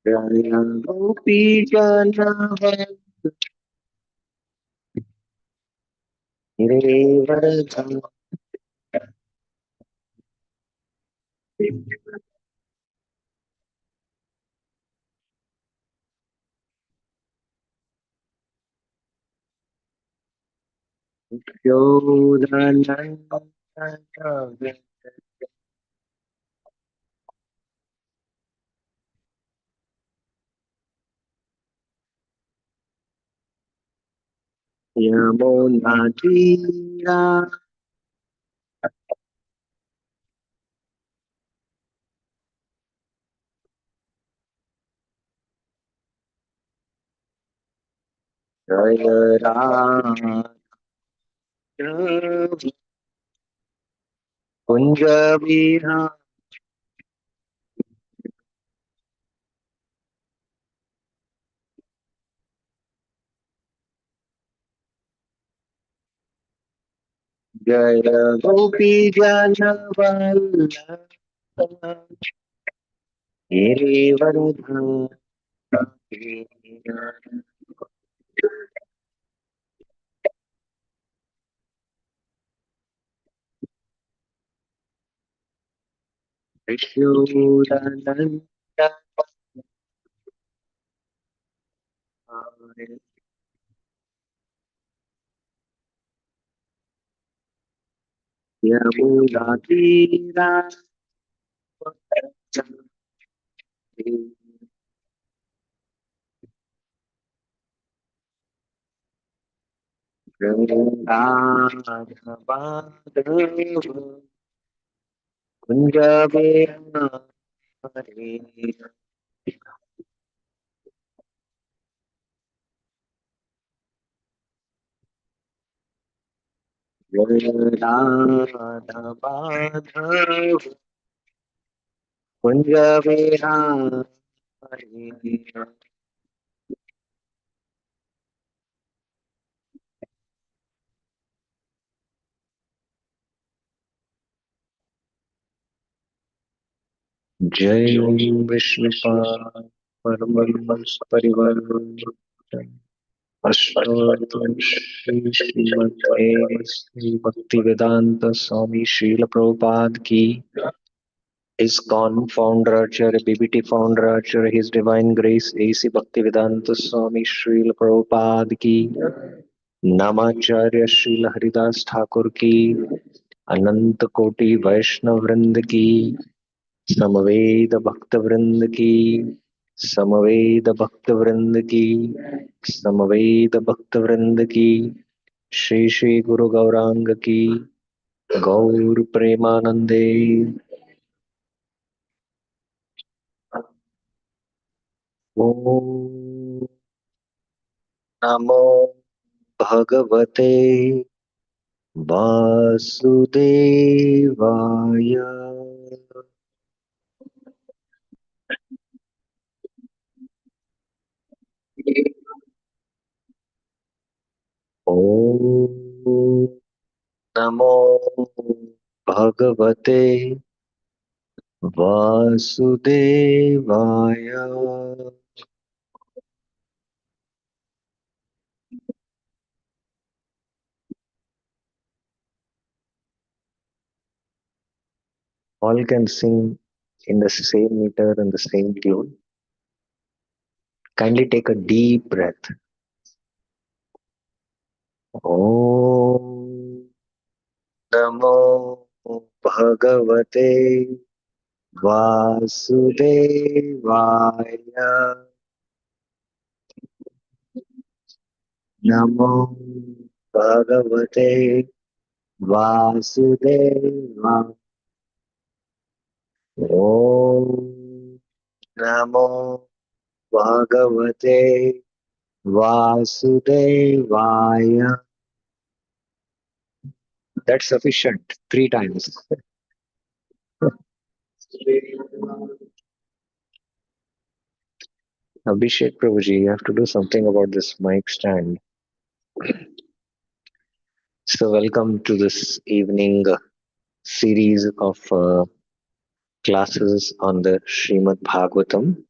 गोपी जनवल्लभ गिरिवर्धन योधनन्दन यमुनातीरा जय राम कुंज विहार जय गोपी जनवल्लभ गिरिवर्धन यशोदनन्दन यमुनातीरा गंगाधर कुंज बिहारी राधा माधव कुंज बिहारी जय विष्णुपाद परमहंस परिवार अष्टोत्तर श्री श्रीमद् श्री भक्ति वेदांत स्वामी श्रील प्रभुपाद की ISKCON founder Acharya BBT founder Acharya His Divine Grace AC Bhaktivedanta Swami Srila Prabhupada की नामाचार्य श्रील हरिदास ठाकुर की अनंत कोटि वैष्णव वृंद की समवेद भक्त वृंद की समवेद भक्त वृंद की समवेद भक्त वृंद की श्री श्री गुरु गौरांग की गौर प्रेमानंदे ओम नमो भगवते वासुदेवाय ओम नमो भगवते वासुदेवाय all can sing in the same meter and the same tune. Kindly take a deep breath. Om Namo Bhagavate Vasudevaya. Namo Bhagavate Vasudevaya. Om Namo Bhagavate Vasudevaya. That's sufficient. 3 times. Abhishek Prabhuji, you have to do something about this mic stand. So, welcome to this evening series of classes on the Srimad Bhagavatam.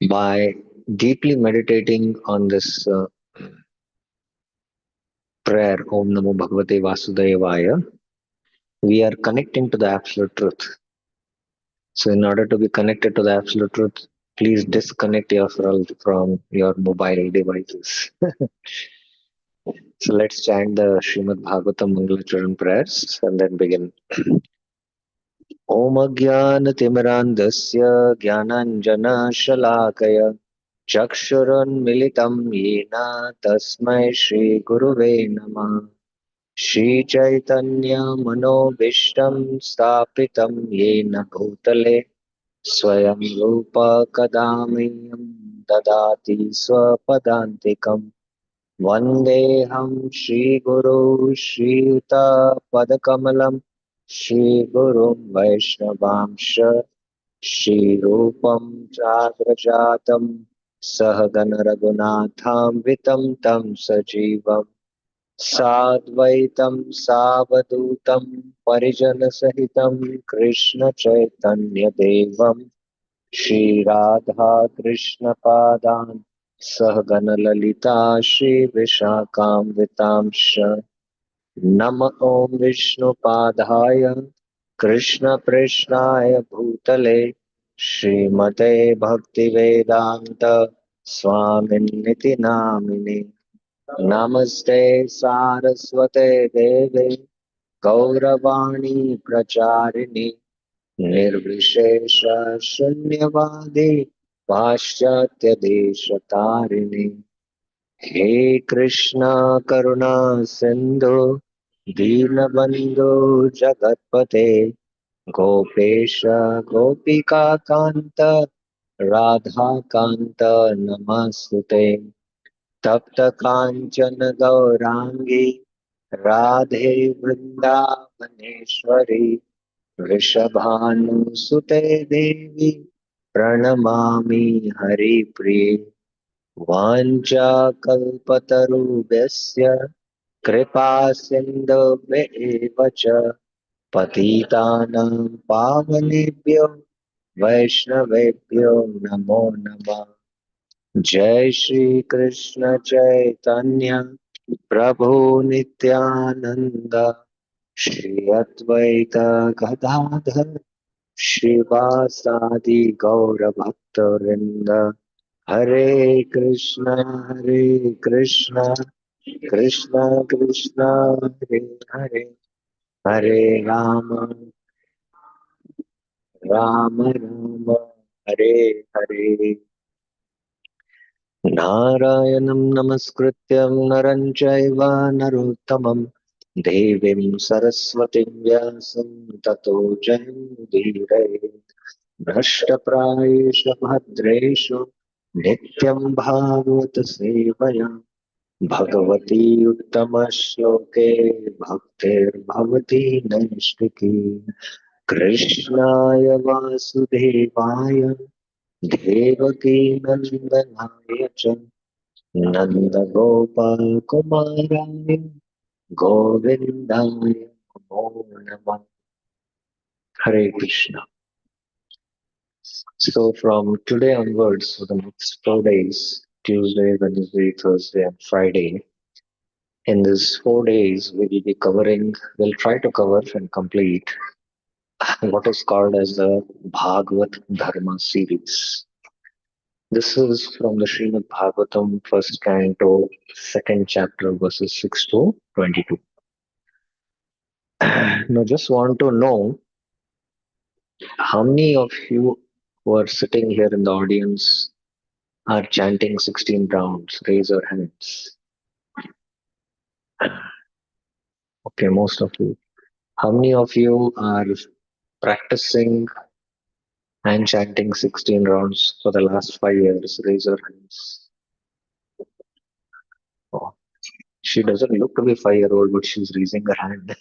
By deeply meditating on this prayer, Om Namo Bhagavate Vasudevaya, we are connecting to the absolute truth. So, in order to be connected to the absolute truth, please disconnect yourself from your mobile devices. So, let's chant the Srimad Bhagavatam Mangalacharan prayers and then begin. Om Ajnana-timirandasya Jnananjana-shalakaya Chakshurunmilitam Yena Tasmai Shri Guruve Namah Shri Chaitanya Manobishtam Stapitam Yena Bhutale Swayam Rupa Kadamiyam Dadati Swapadantikam Vandeham Shri Guru Shri Yuta Padakamalam Shri Guru Vaishnavamsha Shri Rupam Chakrajatam Sahagana Raghunatham Vitam Tam Sajivam Sadvaitam Savadutam Parijana Sahitam Krishna Chaitanya Devam Shri Radha Krishna Padan Sahagana Lalita Shri Vishakam Vitamsha Nama Om Vishnu Padhaya Krishna Prishnaya Bhutale Srimate Bhakti Vedanta Swaminiti Namine Namaste Saraswate Deve Gauravani Pracharini Nirvishesha Shunyavadi Paschatya Deshatarini He Krishna Karuna Sindhu Dinabandhu Jagatpate Gopesha Gopika Kanta Radha Kanta Namastute Tapta Kanchana Gaurangi Radhe Vrindavaneshwari Vrishabhanusute Devi Pranamami Hari Priye Vancha kalpatarubhasya kripa sindhubheva cha patitanam pavanebhyo vaishnavebhyo namo namah Jai Shri Krishna Chaitanya Prabhu Nityananda Shri Advaita Gadadhar Shivasadi Gaura Bhakta Hare Krishna, Krishna Krishna, Hare Hare, Hare Rama, Rama Rama, Hare Hare. Narayanam Namaskrityam Naran Chaiva Narottamam Devim Saraswatim Vyasam Tato Jayamudire Nashtaprayesha Bhadreshu Nityam Bhagavata Sevaya Bhagavati Uttama Shloke Bhaktir Bhavati Naishthiki Krishnaya Vasudevaya Devaki Nandanaya Cha Nanda Gopal Kumaraya Govindaya Namo Namah Hare Krishna. So from today onwards, for the next 4 days, Tuesday, Wednesday, Thursday, and Friday, in these 4 days, we will be covering, we'll try to cover and complete what is called as the Bhagavat Dharma series. This is from the Srimad Bhagavatam, first canto, second chapter, verses 6 to 22. Now, just want to know how many of you who are sitting here in the audience are chanting 16 rounds? Raise your hands. Okay, most of you. How many of you are practicing and chanting 16 rounds for the last 5 years? Raise your hands. Oh, she doesn't look to be 5 year old, but she's raising her hand.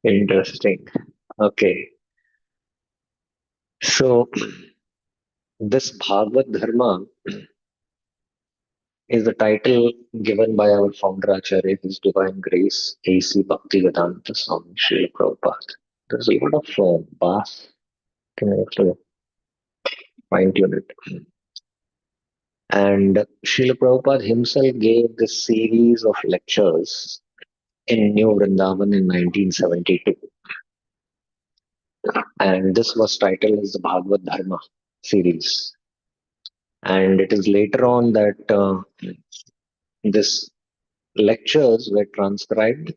Interesting. Okay. So, this Bhagavad Dharma is the title given by our founder Acharya, His Divine Grace, A.C. Bhaktivedanta Swami Srila Prabhupada. There's a lot of bass. Can I have to fine tune it? And Srila Prabhupada himself gave this series of lectures in New Vrindavan in 1972. And this was titled as the Bhagavad Dharma series. And it is later on that this lectures were transcribed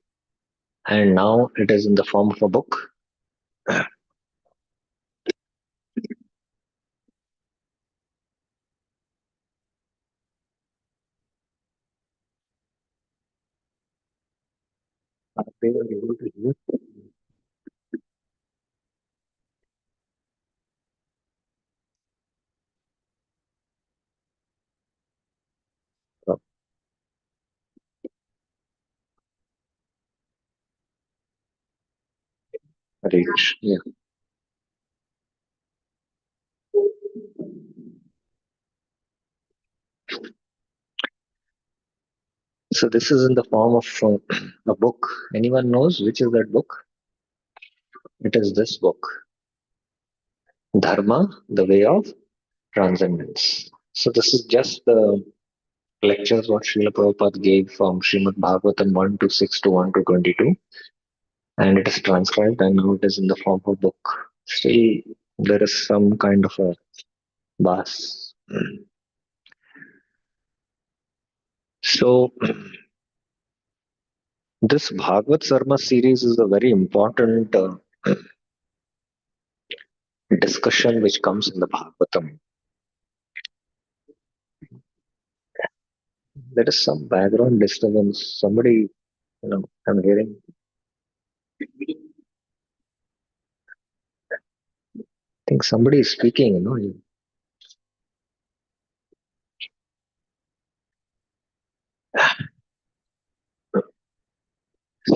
and now it is in the form of a book. They were able to use uh, reach. Yeah. So this is in the form of a book. Anyone knows which is that book? It is this book, Dharma, the way of transcendence. So this is just the lectures what Srila Prabhupada gave from Srimad Bhagavatam 1 to 6 to 1 to 22. And it is transcribed and now it is in the form of book. Still, there is some kind of a bas. So, this Bhagavad Sarma series is a very important discussion which comes in the Bhagavatam. There is some background disturbance. Somebody, I'm hearing. I think somebody is speaking.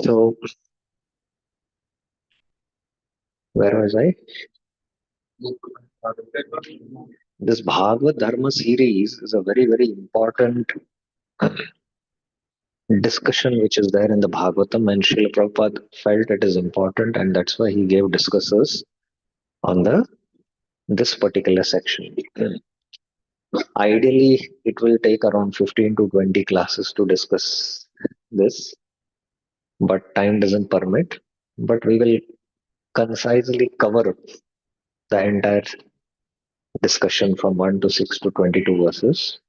So, where was I? This Bhagavad Dharma series is a very, very important discussion which is there in the Bhagavatam, and Srila Prabhupada felt it is important, and that's why he gave discussers on the this particular section. Ideally, it will take around 15 to 20 classes to discuss this, but time doesn't permit. But we will concisely cover the entire discussion from 1 to 6 to 22 verses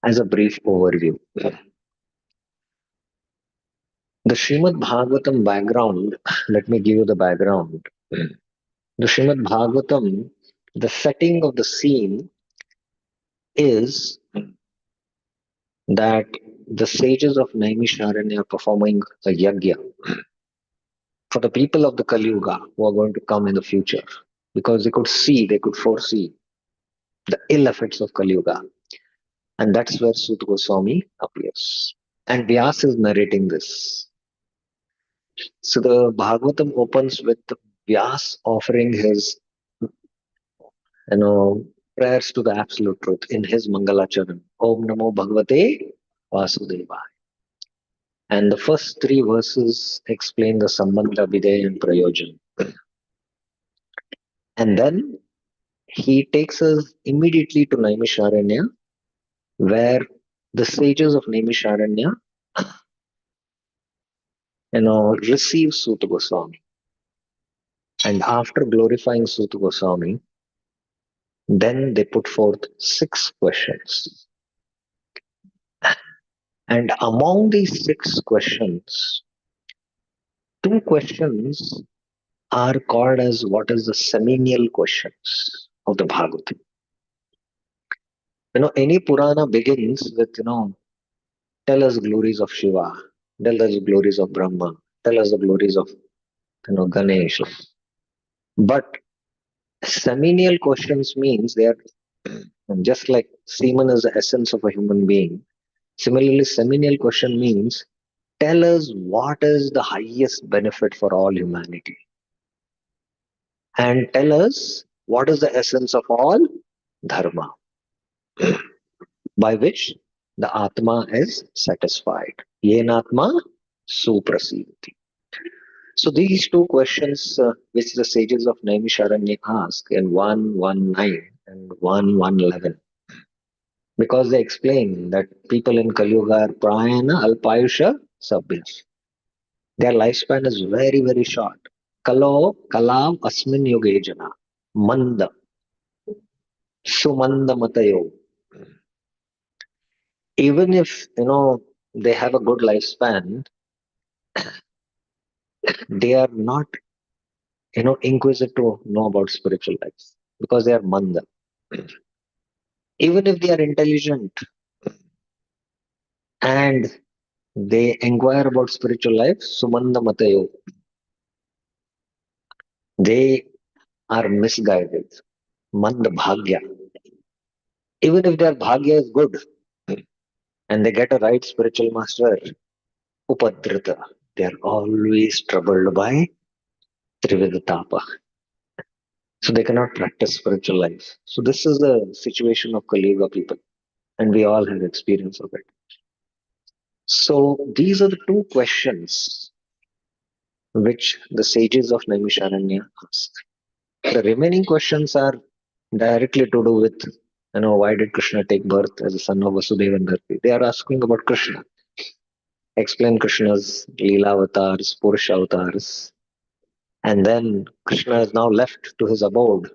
as a brief overview. The Srimad Bhagavatam background, let me give you the background. The Srimad Bhagavatam, the setting of the scene is that the sages of Naimisharanya are performing a yagya for the people of the Kali Yuga who are going to come in the future because they could foresee the ill effects of Kali Yuga. And that's where Sut Goswami appears. And Vyas is narrating this. So the Bhagavatam opens with Vyas offering his, prayers to the absolute truth in his Mangalacharan. Om Namo Bhagavate Vasudeva. And the first three verses explain the Sambandha, Videya, and Prayojan. And then he takes us immediately to Naimisharanya, where the sages of Naimisharanya, receive Suta Goswami. And after glorifying Suta Goswami, then they put forth 6 questions. And among these 6 questions, 2 questions are called as what is the seminal questions of the Bhagavatam. Any Purana begins with, tell us glories of Shiva, tell us glories of Brahma, tell us the glories of, Ganesh. But seminal questions means they are just like semen is the essence of a human being. Similarly, seminal question means tell us what is the highest benefit for all humanity. And tell us what is the essence of all dharma, by which the Atma is satisfied. Yenatma suprasivati. So these two questions, which the sages of Naimisharanya ask in 119 and 1111, because they explain that people in Kali Yuga are prayana alpayusha sabbhya. Their lifespan is very, very short. Kalo kalam asmin yuge jana. Manda. Sumanda matayo. Even if, they have a good lifespan, they are not, inquisitive to know about spiritual life because they are manda. Even if they are intelligent and they inquire about spiritual life, sumanda matayo, they are misguided. Manda bhagya. Even if their bhagya is good and they get a right spiritual master, upadrita, they are always troubled by trividatapa. So they cannot practice spiritual life. So this is the situation of Kali Yuga people, and we all have experience of it. So these are the two questions which the sages of Naimisharanya ask. The remaining questions are directly to do with, why did Krishna take birth as a son of Vasudeva and Dharti? They are asking about Krishna. Explain Krishna's Leela avatars, Purusha avatars. And then Krishna is now left to his abode,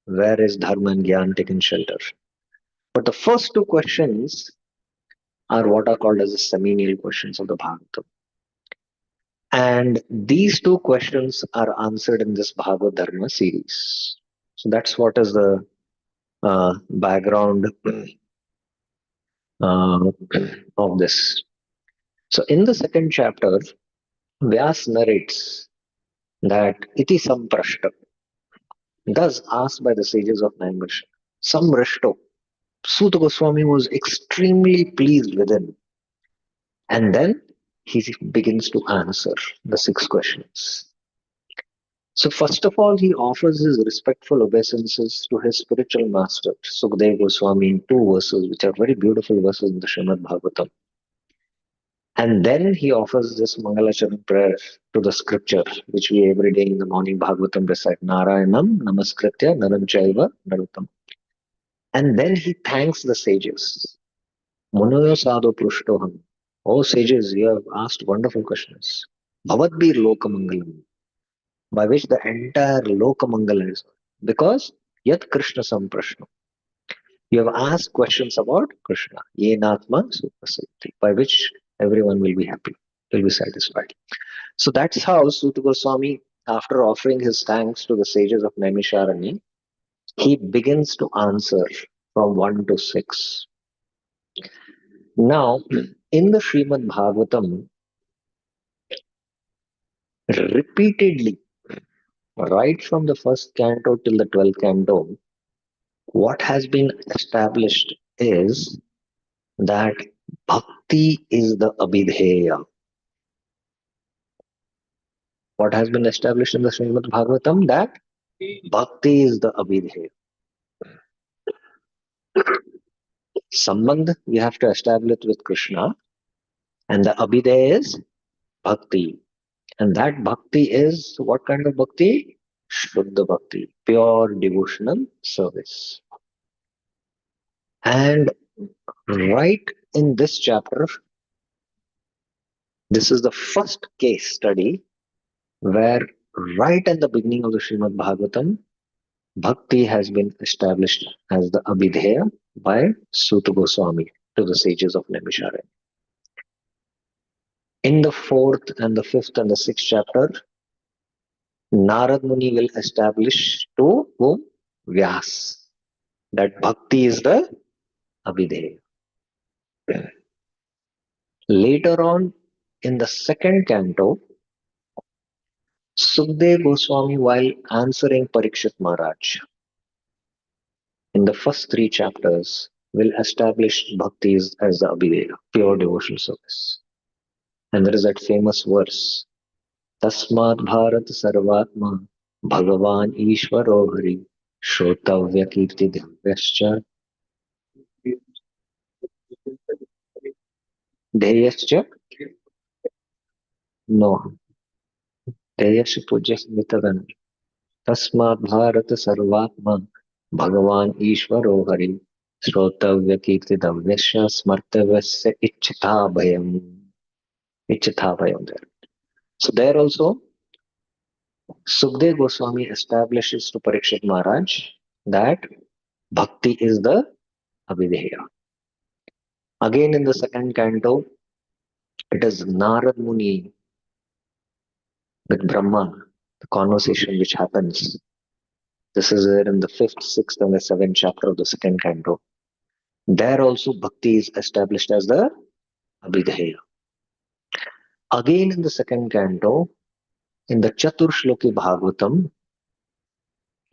where is Dharma and Gyan taken shelter. But the first two questions are what are called as the seminal questions of the Bhagavatam. And these two questions are answered in this Bhagavad Dharma series. So that's what is the background uh, of this. So in the second chapter, Vyas narrates that iti samprashta, thus asked by the sages of Naimisha, samrashto. Suta Goswami was extremely pleased with him. And then he begins to answer the six questions. So first of all, he offers his respectful obeisances to his spiritual master, Sukadeva Goswami, in two verses, which are very beautiful verses in the Srimad Bhagavatam. And then he offers this Mangalacharan prayer to the scripture, which we every day in the morning Bhagavatam recite, Narayanam Namaskritya Naram Chaiva Narottam. And then he thanks the sages. Munoyo sadhu prushtoham. Oh sages, you have asked wonderful questions. Bhavadbir lokamangalam, by which the entire lokamangala is. Because yat Krishna samprashno. You have asked questions about Krishna. Yenatma suprasati, by which everyone will be happy, will be satisfied. So that's how Suta Goswami, after offering his thanks to the sages of Naimisharanya, he begins to answer from 1 to 6. Now, in the Srimad Bhagavatam, repeatedly, right from the first canto till the 12th canto, what has been established is that bhakti is the abhidheya. What has been established in the Srimad Bhagavatam? That bhakti is the abhidheya. Sambandh we have to establish with Krishna, and the abhidheya is bhakti. And that bhakti is what kind of bhakti? Shuddha bhakti, pure devotional service. And right in this chapter, this is the first case study where right at the beginning of the Srimad Bhagavatam, bhakti has been established as the abhidheya by Suta Goswami to the sages of Naimisharanya. In the fourth and the fifth and the sixth chapter, Narad Muni will establish to whom? Vyas, that bhakti is the abhidheya. Later on, in the second canto, Sukdev Goswami, while answering Parikshit Maharaj, in the first three chapters, will establish bhakti as the abhidheya, pure devotional service. And there is that famous verse, Tasmat Bharat Sarvatma Bhagavan Ishvaro Hari Shrotavya Kirti Divyascha Dheyascha. No. Deyashi Pujya Smitavan Tasmat Bharata Sarvatma Bhagavan Ishvaro Hari Shrotavya Kirtidavyasya Smartavyasya Ichitha Bhayam there. So there also Sukhdev Goswami establishes to Parikshit Maharaj that bhakti is the Abhideya. Again in the second canto, it is Narad Muni with Brahma, the conversation which happens. This is there in the fifth, sixth, and the seventh chapter of the second canto. There also bhakti is established as the Abhideya. Again in the second canto, in the Chatur Shloki Bhagavatam,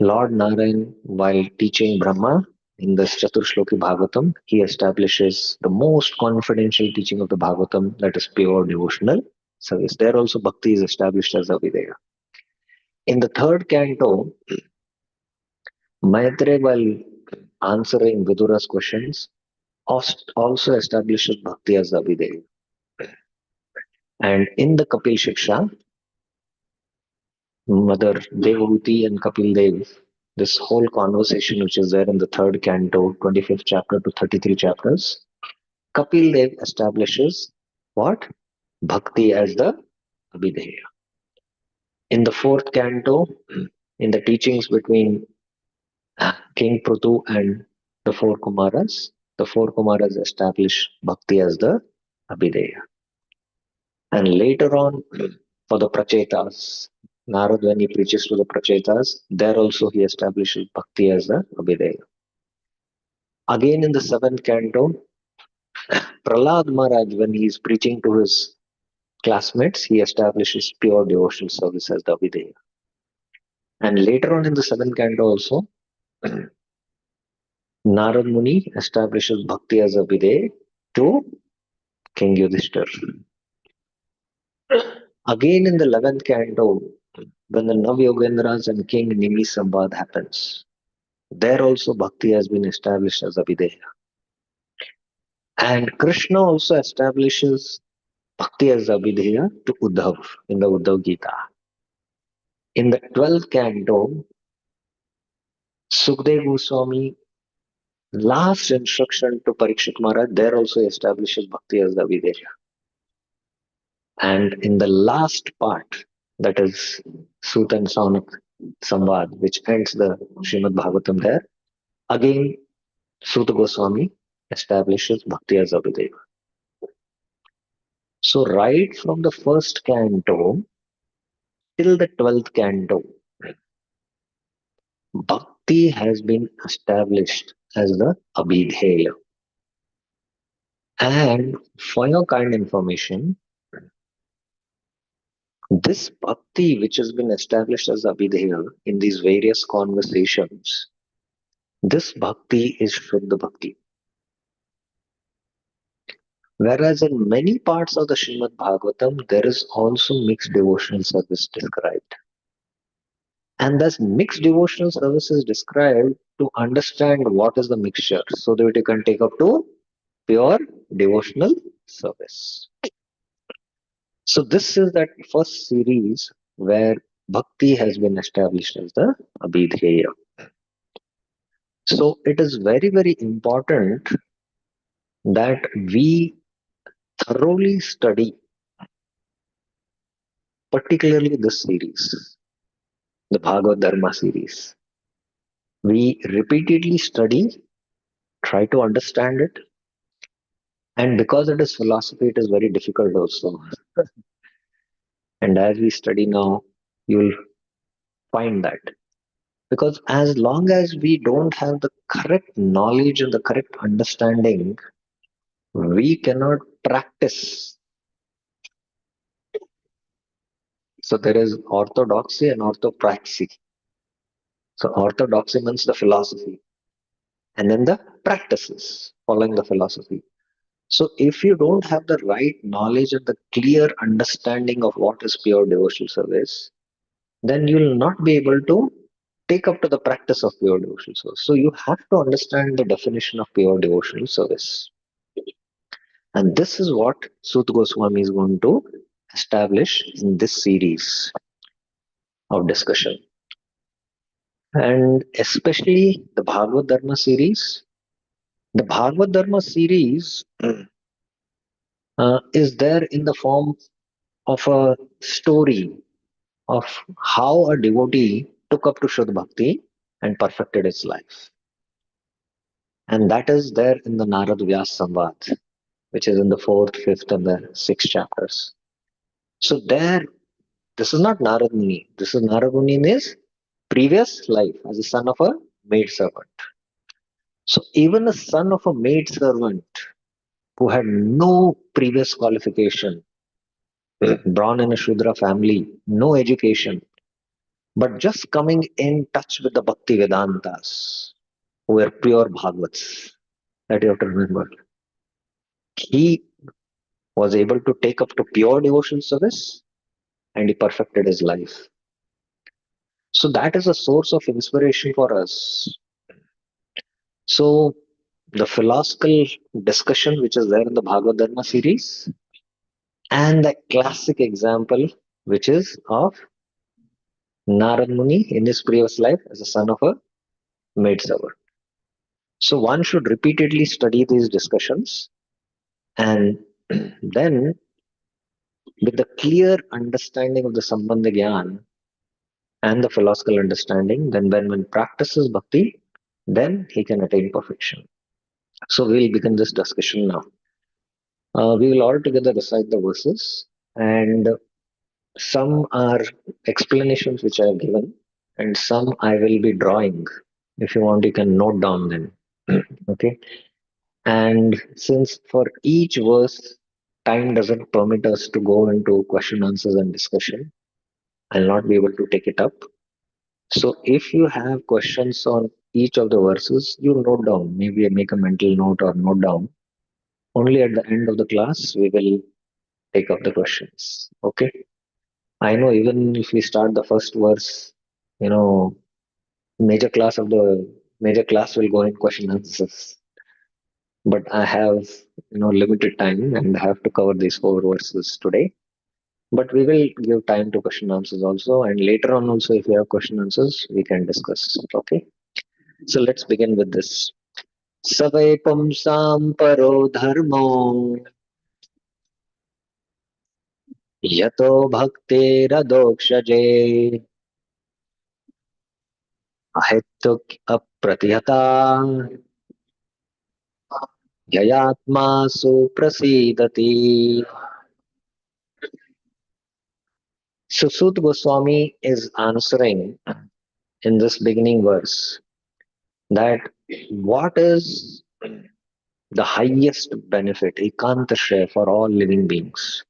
Lord Narayan, while teaching Brahma in the Chatur Shloki Bhagavatam, he establishes the most confidential teaching of the Bhagavatam, that is pure devotional service. There also bhakti is established as Abhideya. In the third canto, Maitreya, while answering Vidura's questions, also establishes bhakti as Abhideya. And in the Kapil Shiksha, Mother Devahuti and Kapil Dev, this whole conversation which is there in the third canto, 25th chapter to 33 chapters, Kapil Dev establishes what? Bhakti as the Abhideya. In the fourth canto, in the teachings between King Prutu and the four Kumaras establish Bhakti as the Abhideya. And later on, for the Prachetas, Narad, when he preaches to the Prachetas, there also he establishes Bhakti as the Abhideya. Again in the seventh canto, Prahlad Maharaj, when he is preaching to his classmates, he establishes pure devotional service as the Abhideya. And later on in the seventh canto also, Narad Muni establishes Bhakti as Abhideya to King Yudhishthir. Again in the 11th canto, when the Navyogendras and King Nimi Sambad happens, there also Bhakti has been established as Abhideya. And Krishna also establishes Bhakti as Abhideya to Uddhav in the Uddhav Gita. In the 12th canto, Sukhdev Goswami, last instruction to Parikshit Maharaj, there also establishes Bhakti as the Abhideya. And in the last part, that is Sut and Saunak Samvad, which ends the Srimad Bhagavatam there, again Suta Goswami establishes Bhakti as Abhideya. So right from the first canto till the 12th canto, Bhakti has been established as the Abhideya. And for your kind information, this Bhakti which has been established as Abhideya in these various conversations, this Bhakti is Shuddha Bhakti. Whereas in many parts of the Srimad Bhagavatam, there is also mixed devotional service described. And thus mixed devotional service is described to understand what is the mixture so that you can take up to pure devotional service. So this is that first series where bhakti has been established as the abhidheya. So it is very, very important that we thoroughly study, particularly this series, the Bhagavad Dharma series. We repeatedly study, try to understand it, and because it is philosophy, it is very difficult also. And as we study now, you will find that. Because as long as we don't have the correct knowledge and the correct understanding, we cannot practice. So there is orthodoxy and orthopraxy. So orthodoxy means the philosophy, and then the practices following the philosophy. So if you don't have the right knowledge and the clear understanding of what is pure devotional service, then you will not be able to take up to the practice of pure devotional service. So you have to understand the definition of pure devotional service. And this is what Sut Goswami is going to establish in this series. of discussion. And especially the Bhagavad Dharma series. The Bhagavad Dharma series is there in the form of a story of how a devotee took up to Shuddha Bhakti and perfected his life. And that is there in the Narad Vyas Samvad, which is in the fourth, fifth, and the sixth chapters. So there, this is not Narad Muni. This is Narad Muni in his previous life as a son of a maid servant. So even a son of a maid servant who had no previous qualification, born in a Shudra family, no education, but just coming in touch with the Bhakti Vedantas, who were pure Bhagavats, that you have to remember. He was able to take up to pure devotional service and he perfected his life. So that is a source of inspiration for us. So the philosophical discussion which is there in the Bhagavad Dharma series and the classic example which is of Narad Muni in his previous life as a son of a maid servant. So one should repeatedly study these discussions and then with the clear understanding of the Sambandha Gyan and the philosophical understanding, then when one practices bhakti, then he can attain perfection. So we'll begin this discussion now. We will all together recite the verses, and some are explanations which I have given, and some I will be drawing. If you want, you can note down then. Okay. And since for each verse, time doesn't permit us to go into question, answers, and discussion, I'll not be able to take it up. So if you have questions on each of the verses, you note down. Maybe make a mental note or note down. Only at the end of the class, we will take up the questions. Okay. I know even if we start the first verse, you know, major class will go in question answers. But I have, limited time and I have to cover these four verses today. But we will give time to question answers also. And later on also, if you have question answers, we can discuss. Okay. So let's begin with this. Savai pumsam paro dharmo yato bhaktiradokshage ahetuk apratihata yayatma suprasidati. So Sut Goswami is answering in this beginning verse that what is the highest benefit, ekanta share for all living beings,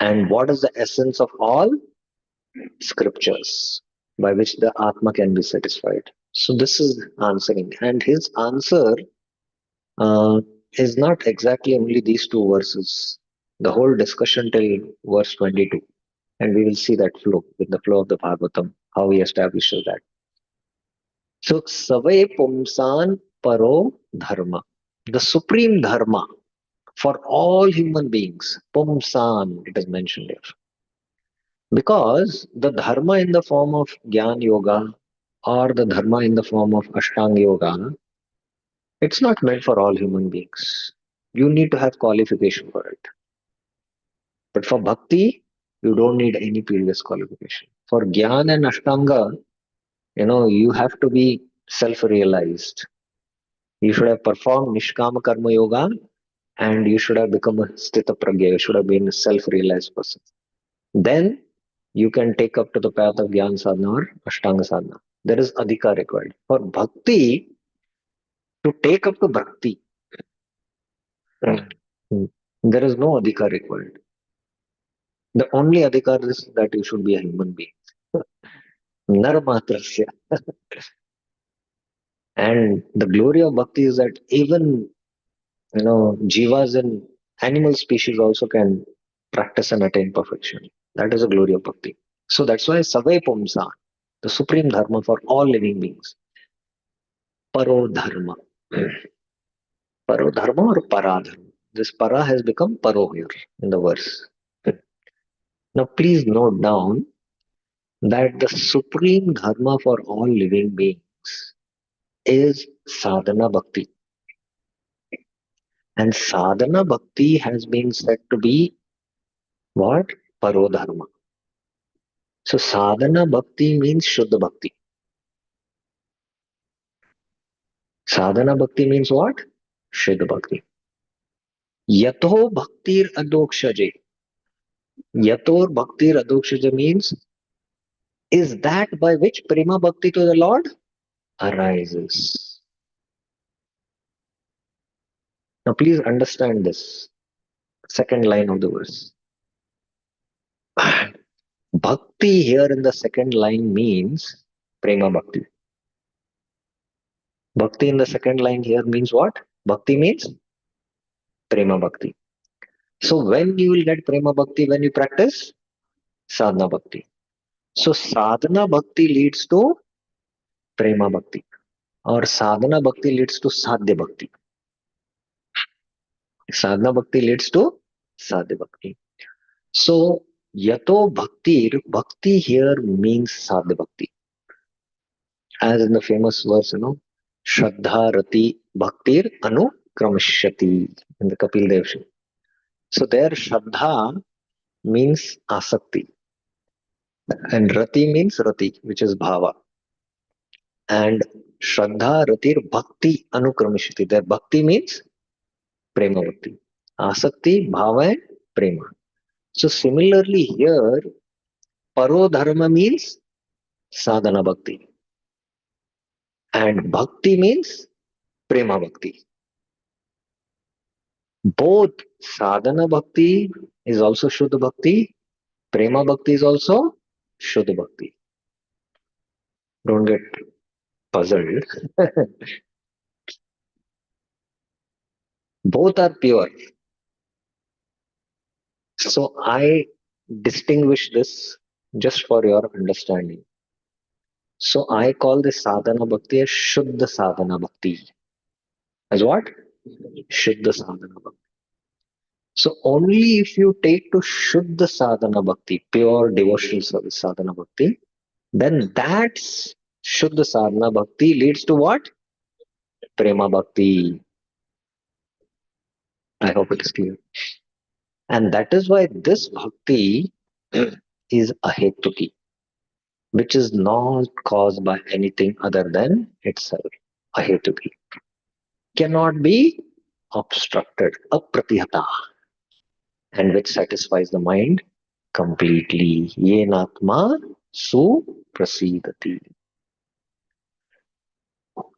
and what is the essence of all scriptures by which the Atma can be satisfied. So this is answering, and his answer uh, is not exactly only these two verses. The whole discussion till verse 22, and we will see that flow with the flow of the Bhagavatam, how he establishes that. So Savai Pumsan Paro Dharma, the supreme dharma for all human beings. Pumsan, it is mentioned here. Because the dharma in the form of Gyan Yoga or the dharma in the form of Ashtanga Yoga, it's not meant for all human beings. You need to have qualification for it. But for bhakti, you don't need any previous qualification. For Gyan and Ashtanga, you have to be self-realized. You should have performed Nishkama Karma Yoga and you should have become a Sthita Pragya. You should have been a self-realized person. Then you can take up to the path of Gyan Sadhana or Ashtanga Sadhana. There is Adhikar required. For Bhakti, to take up to Bhakti, mm, there is no Adhikar required. The only Adhikar is that you should be a human being. Narmatrasya. And the glory of Bhakti is that even, jivas and animal species also can practice and attain perfection. That is the glory of Bhakti. So that's why Savai Pumsa, the supreme dharma for all living beings. Paro dharma. Paro dharma or para dharma. This para has become paro here in the verse. Now please note down that the supreme dharma for all living beings is sadhana bhakti. And sadhana bhakti has been said to be what? Parodharma. So sadhana bhakti means Shuddha bhakti. Sadhana bhakti means what? Shuddha bhakti. Yato bhaktir adokshaje. Yator bhaktir adokshaje means is that by which prema bhakti to the Lord arises. Now please understand this. Second line of the verse. Bhakti here in the second line means prema bhakti. Bhakti in the second line here means what? Bhakti means prema bhakti. So when you will get prema bhakti when you practice sadhana bhakti. So sadhana bhakti leads to prema bhakti or sadhana bhakti leads to sadhya bhakti. Sadhana bhakti leads to sadhya bhakti. So yato bhakti, bhakti here means sadhya bhakti. As in the famous verse, Shraddha Rati Bhaktir Anu Kramashyati in the Kapil Dev. So there Shraddha means asakti and Rati means Rati, which is Bhava. And Shraddha Ratir Bhakti Anu Kramashyati. There Bhakti means Prema Bhakti. Asakti, Bhava and Prema. So similarly here, Paro Dharma means Sadhana Bhakti. And Bhakti means Prema Bhakti. Both sadhana bhakti is also Shuddha bhakti, prema bhakti is also Shuddha bhakti. Don't get puzzled. Both are pure. So I distinguish this just for your understanding. So I call this sadhana bhakti as Shuddha sadhana bhakti. As what? Shuddha sadhana bhakti. So only if you take to Shuddha sadhana bhakti, pure devotional service sadhana bhakti, then that's Shuddha sadhana bhakti leads to what? Prema bhakti. I hope it is clear. And that is why this bhakti is ahetuki, which is not caused by anything other than itself. Ahetuki. Cannot be obstructed, apratihata, and which satisfies the mind completely. Yenatma su prasidati.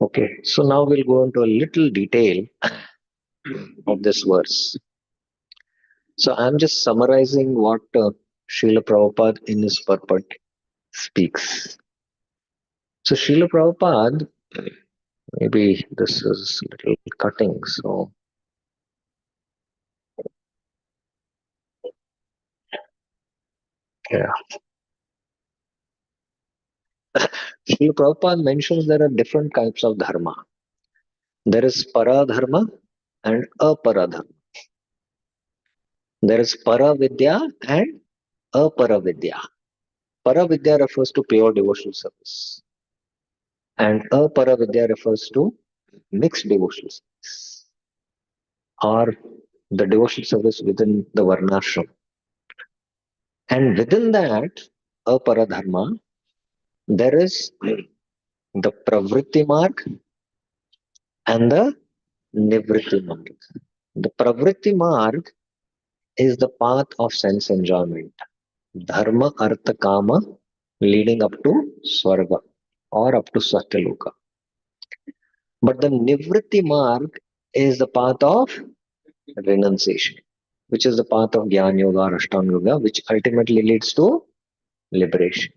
Okay, so now we'll go into a little detail of this verse. So I'm just summarizing what Srila Prabhupada in his purport speaks. So Srila Prabhupada, maybe this is a little cutting, so yeah. Srila Prabhupada mentions there are different types of dharma. There is para dharma and apara dharma. There is para vidya and apara vidya. Para vidya refers to pure devotional service, and apara vidya refers to mixed devotional service or the devotional service within the varnashram. And within that, aparadharma, there is the pravritti marg and the nivritti marg. The pravritti marg is the path of sense enjoyment, dharma, artha, kama, leading up to swarga or up to satyaloka. But the nivritti marg is the path of renunciation, which is the path of Jnana Yoga or Ashtanga Yoga, which ultimately leads to liberation.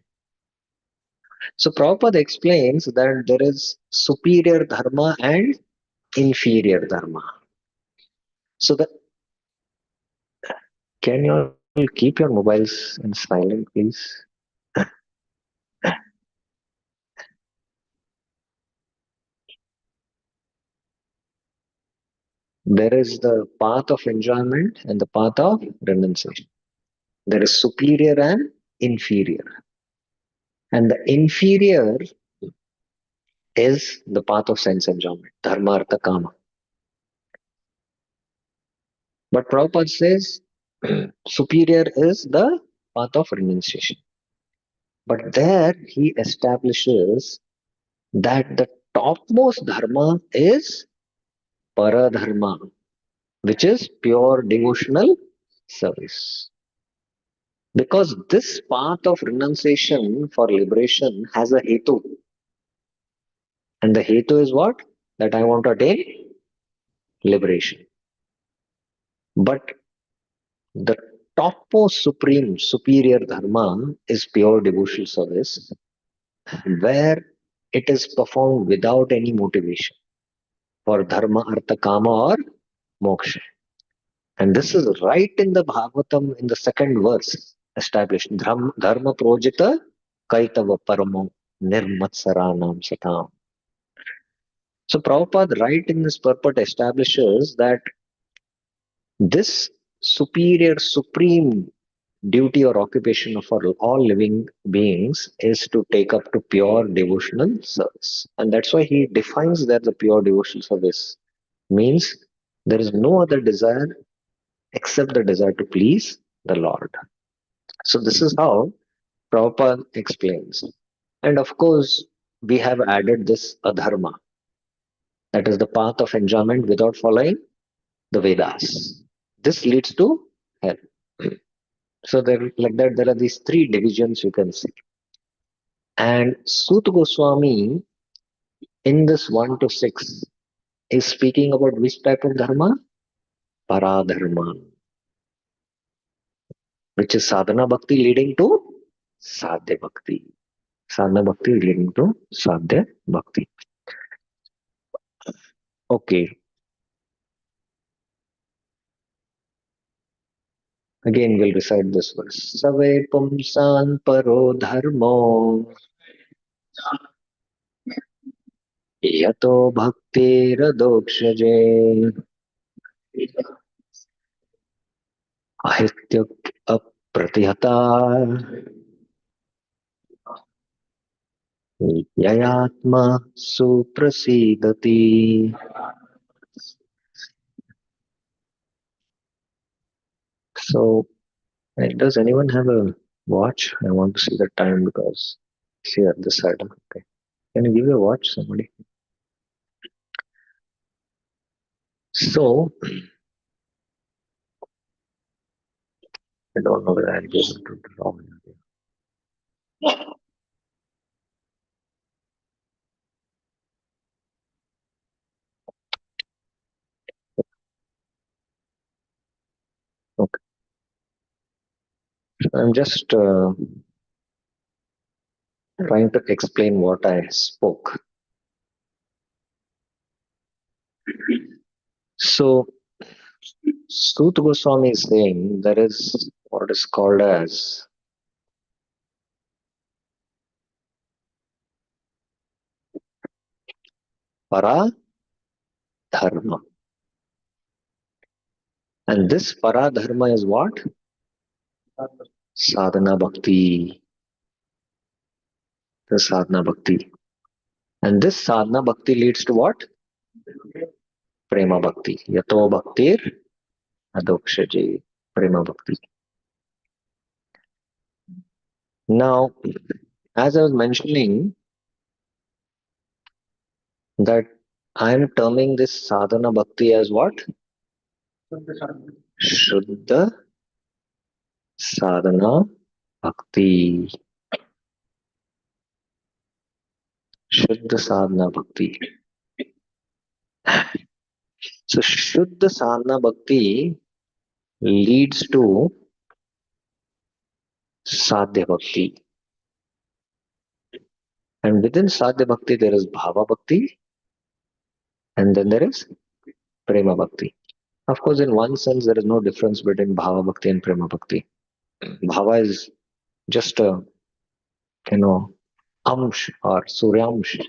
So Prabhupada explains that there is superior dharma and inferior dharma. So that can you all keep your mobiles in silent, please? There is the path of enjoyment and the path of renunciation. There is superior and inferior. And the inferior is the path of sense enjoyment, dharma, artha, kama. But Prabhupada says superior is the path of renunciation. But there he establishes that the topmost dharma is paradharma, which is pure devotional service. Because this path of renunciation for liberation has a hetu. And the hetu is what? That I want to attain liberation. But the topmost supreme superior dharma is pure devotional service, where it is performed without any motivation for dharma, artha, kama, or moksha. And this is right in the Bhagavatam in the second verse established. Dharma projita kaitava paramo nirmatsaranam satam. So Prabhupada right in this purport establishes that this superior, supreme duty or occupation of all living beings is to take up to pure devotional service. And that's why he defines that the pure devotional service means there is no other desire except the desire to please the Lord. So this is how Prabhupada explains. And of course, we have added this adharma, that is the path of enjoyment without following the Vedas. This leads to hell. So there, like that, there are these three divisions you can see. And Sut Goswami in this 1 to 6 is speaking about which type of dharma? Paradharma, which is sadhana bhakti leading to sadhya bhakti. Sadhana bhakti leading to sadhya bhakti. Okay, again we'll recite this verse. Save pumsan paro dharmo yato bhaktiradokshje ahityak apratihata yayatma suprasidati. So, does anyone have a watch? I want to see the time because it's here this side. Okay. Can you give me a watch, somebody? So, I don't know whether I'll be able to draw it. Okay. I'm just trying to explain what I spoke. So, Sut Goswami is saying there is what is called as Paradharma. And this Paradharma is what? Sadhana Bhakti. The Sadhana Bhakti. And this Sadhana Bhakti leads to what? Prema Bhakti. Yato Bhaktir Adokshaji. Prema Bhakti. Now, as I was mentioning, that I am terming this sadhana bhakti as what? Shuddha sadhana bhakti. Shuddha sadhana bhakti. So Shuddha sadhana bhakti leads to sadhya bhakti. And within sadhya bhakti there is bhava bhakti and then there is prema bhakti. Of course, in one sense there is no difference between bhava bhakti and prema bhakti. Bhava is just a, amsh or suryamsh,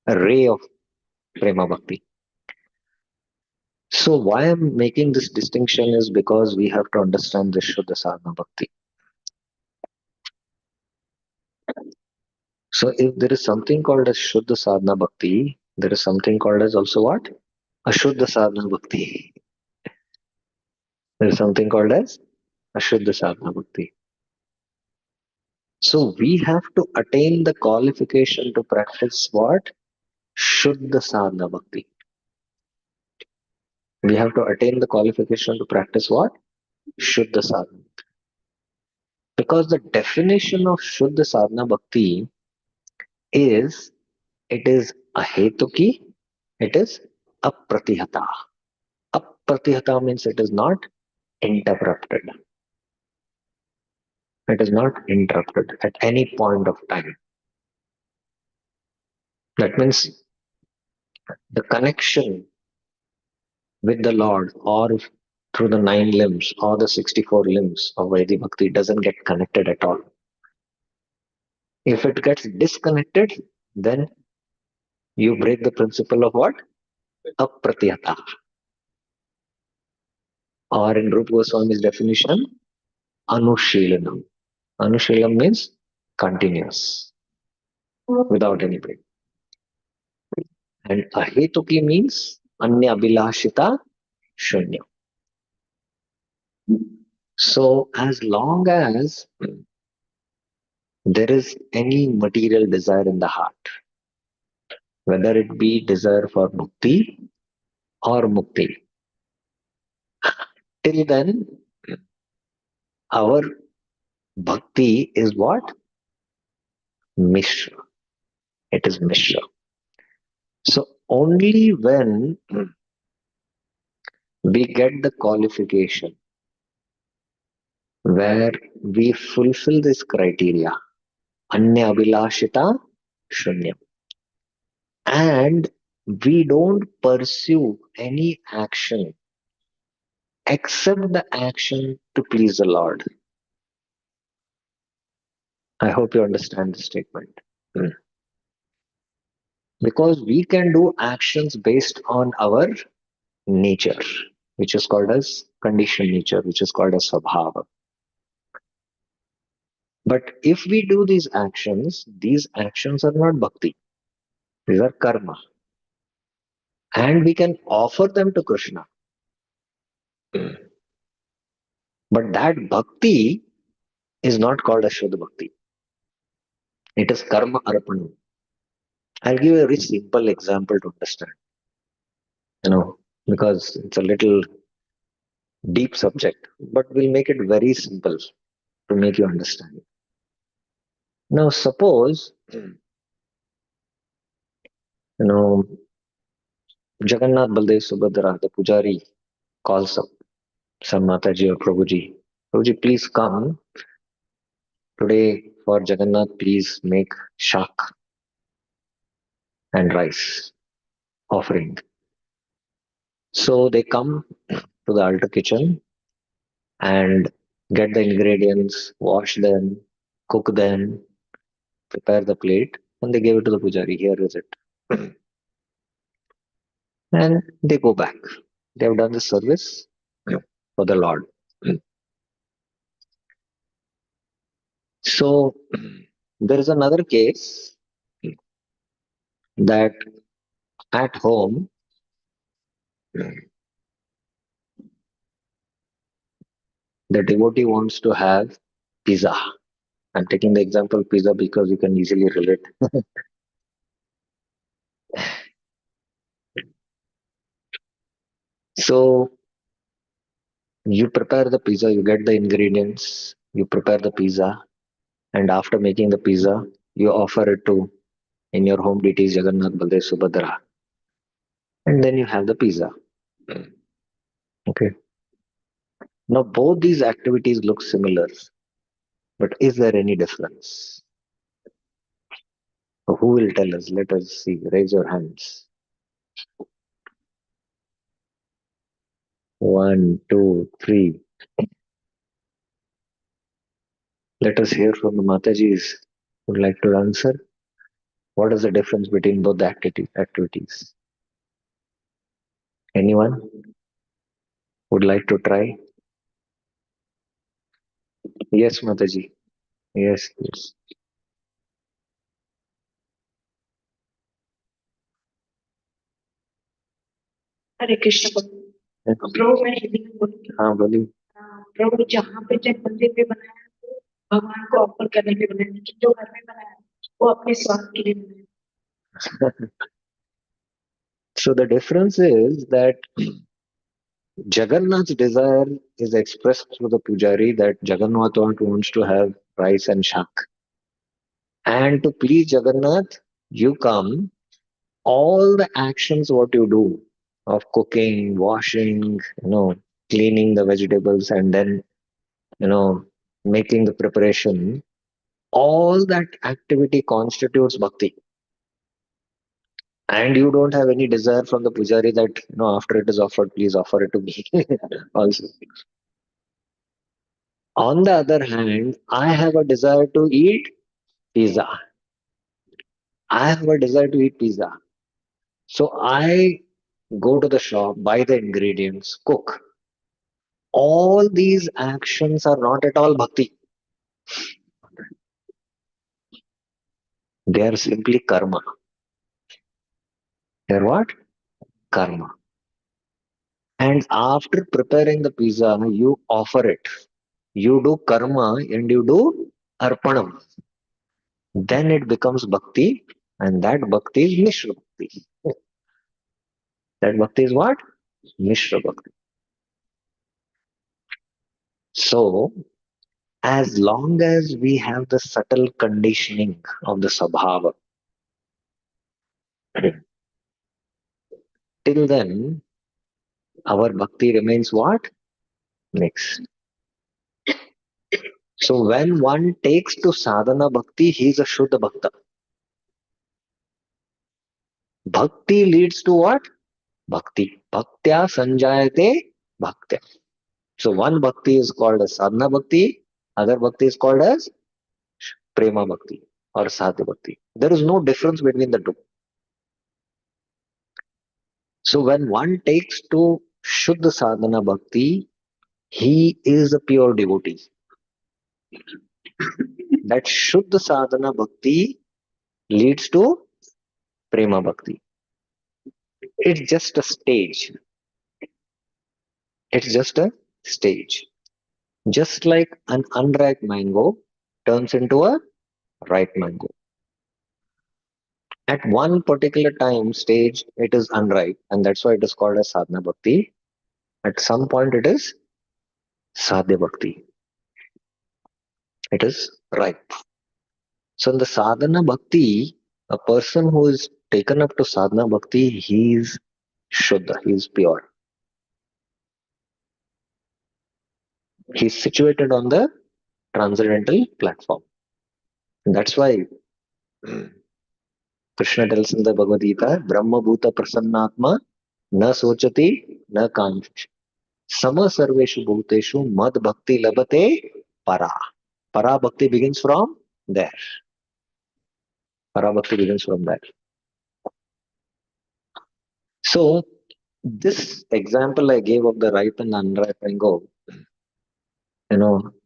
a ray of prema bhakti. So why I'm making this distinction is because we have to understand this Shuddha Sadhana Bhakti. So if there is something called as Shuddha Sadhana Bhakti, there is something called as also what? Ashuddha Sadhana Bhakti. There is something called as Ashuddha Sadhana Bhakti. So we have to attain the qualification to practice what? Shuddha Sadhana Bhakti. We have to attain the qualification to practice what? Shuddha Sadhana. Because the definition of Shuddha Sadhana Bhakti is it is ahetuki, it is apratihata. Apratihata means it is not interrupted. It is not interrupted at any point of time. That means the connection with the Lord or through the 9 limbs or the 64 limbs of Vaidhi Bhakti doesn't get connected at all. If it gets disconnected, then you break the principle of what? Apratihata. Or in Rupa Goswami's definition, Anushilanam. Anushilanam means continuous, without any break. And Ahetuki means Anya Abhilashita Shunya. So as long as there is any material desire in the heart, whether it be desire for bhakti or mukti, till then our bhakti is what? Mishra. It is Mishra. So only when we get the qualification where we fulfill this criteria, Anya Abhilashita Shunya, and we don't pursue any action except the action to please the Lord. I hope you understand the statement. Hmm. Because we can do actions based on our nature, which is called as conditioned nature, which is called as Svabhava. But if we do these actions are not bhakti, these are karma. And we can offer them to Krishna. But that bhakti is not called as Shuddha Bhakti. It is karma arpana. I'll give a very simple example to understand, because it's a little deep subject, but we'll make it very simple to make you understand. Now, suppose, Jagannath Baldev Subhadra, the Pujari, calls up some Mataji or Prabhuji. Prabhuji, please come today for Jagannath, please make shak and rice offering. So they come to the altar kitchen and get the ingredients, wash them, cook them, prepare the plate, and they give it to the Pujari. Here is it. And they go back. They have done the service for the Lord. So there is another case that at home the devotee wants to have pizza. I'm taking the example pizza because you can easily relate. So you prepare the pizza, you get the ingredients, you prepare the pizza, and after making the pizza, you offer it to in your home deities Jagannath, Baldev, Subhadra, and then you have the pizza. Okay. Now both these activities look similar, but is there any difference? Who will tell us? Let us see. Raise your hands. One, two, three. Let us hear from the Matajis. Would like to answer? What is the difference between both the activities? Anyone would like to try? Yes, Mataji. Yes, yes. हरे कृष्ण बोलो। प्रभु मैं हिंदी में बोलूंगी। हाँ बोलिए। प्रभु जहाँ पे जब मंदिर पे बनाया तो भगवान को ऑफर करने के लिए बनाया, लेकिन जो घर में बनाया वो अपने स्वार्थ के लिए बनाया। So the difference is that Jagannath's desire is expressed through the pujari, that Jagannath wants to have rice and shak. And to please Jagannath, you come, all the actions what you do of cooking, washing, cleaning the vegetables and then, making the preparation, all that activity constitutes bhakti. And you don't have any desire from the pujari that, after it is offered, please offer it to me also. On the other hand, I have a desire to eat pizza. I have a desire to eat pizza. So I go to the shop, buy the ingredients, cook. All these actions are not at all bhakti. They are simply karma. They are what? Karma. And after preparing the pizza, you offer it. You do karma and you do arpanam. Then it becomes bhakti, and that bhakti is Mishra Bhakti. That bhakti is what? Mishra Bhakti. So, as long as we have the subtle conditioning of the Sabhava, till then, our bhakti remains what? Mixed. So, when one takes to sadhana bhakti, he is a Shuddha Bhakta. Bhakti leads to what? Bhakti. Bhaktya sanjayate bhaktya. So, one bhakti is called as sadhana bhakti, other bhakti is called as prema bhakti or sadhya bhakti. There is no difference between the two. So when one takes to Shuddha Sadhana Bhakti, he is a pure devotee. That Shuddha Sadhana Bhakti leads to Prema Bhakti. It's just a stage. It's just a stage. Just like an unripe mango turns into a ripe mango. At one particular time stage, it is unripe, and that's why it is called as sadhana bhakti. At some point, it is sadhya bhakti. It is ripe. So in the sadhana bhakti, a person who is taken up to sadhana bhakti, he is shuddha, he is pure. He is situated on the transcendental platform. And that's why Krishna tells in the Bhagavad Gita, Brahma Bhuta Prasannatma na sochati na kanchi. Sama sarveshu bhuteshu mad bhakti labate para. Para bhakti begins from there. Para bhakti begins from there. So this example I gave of the ripe and unripe mango,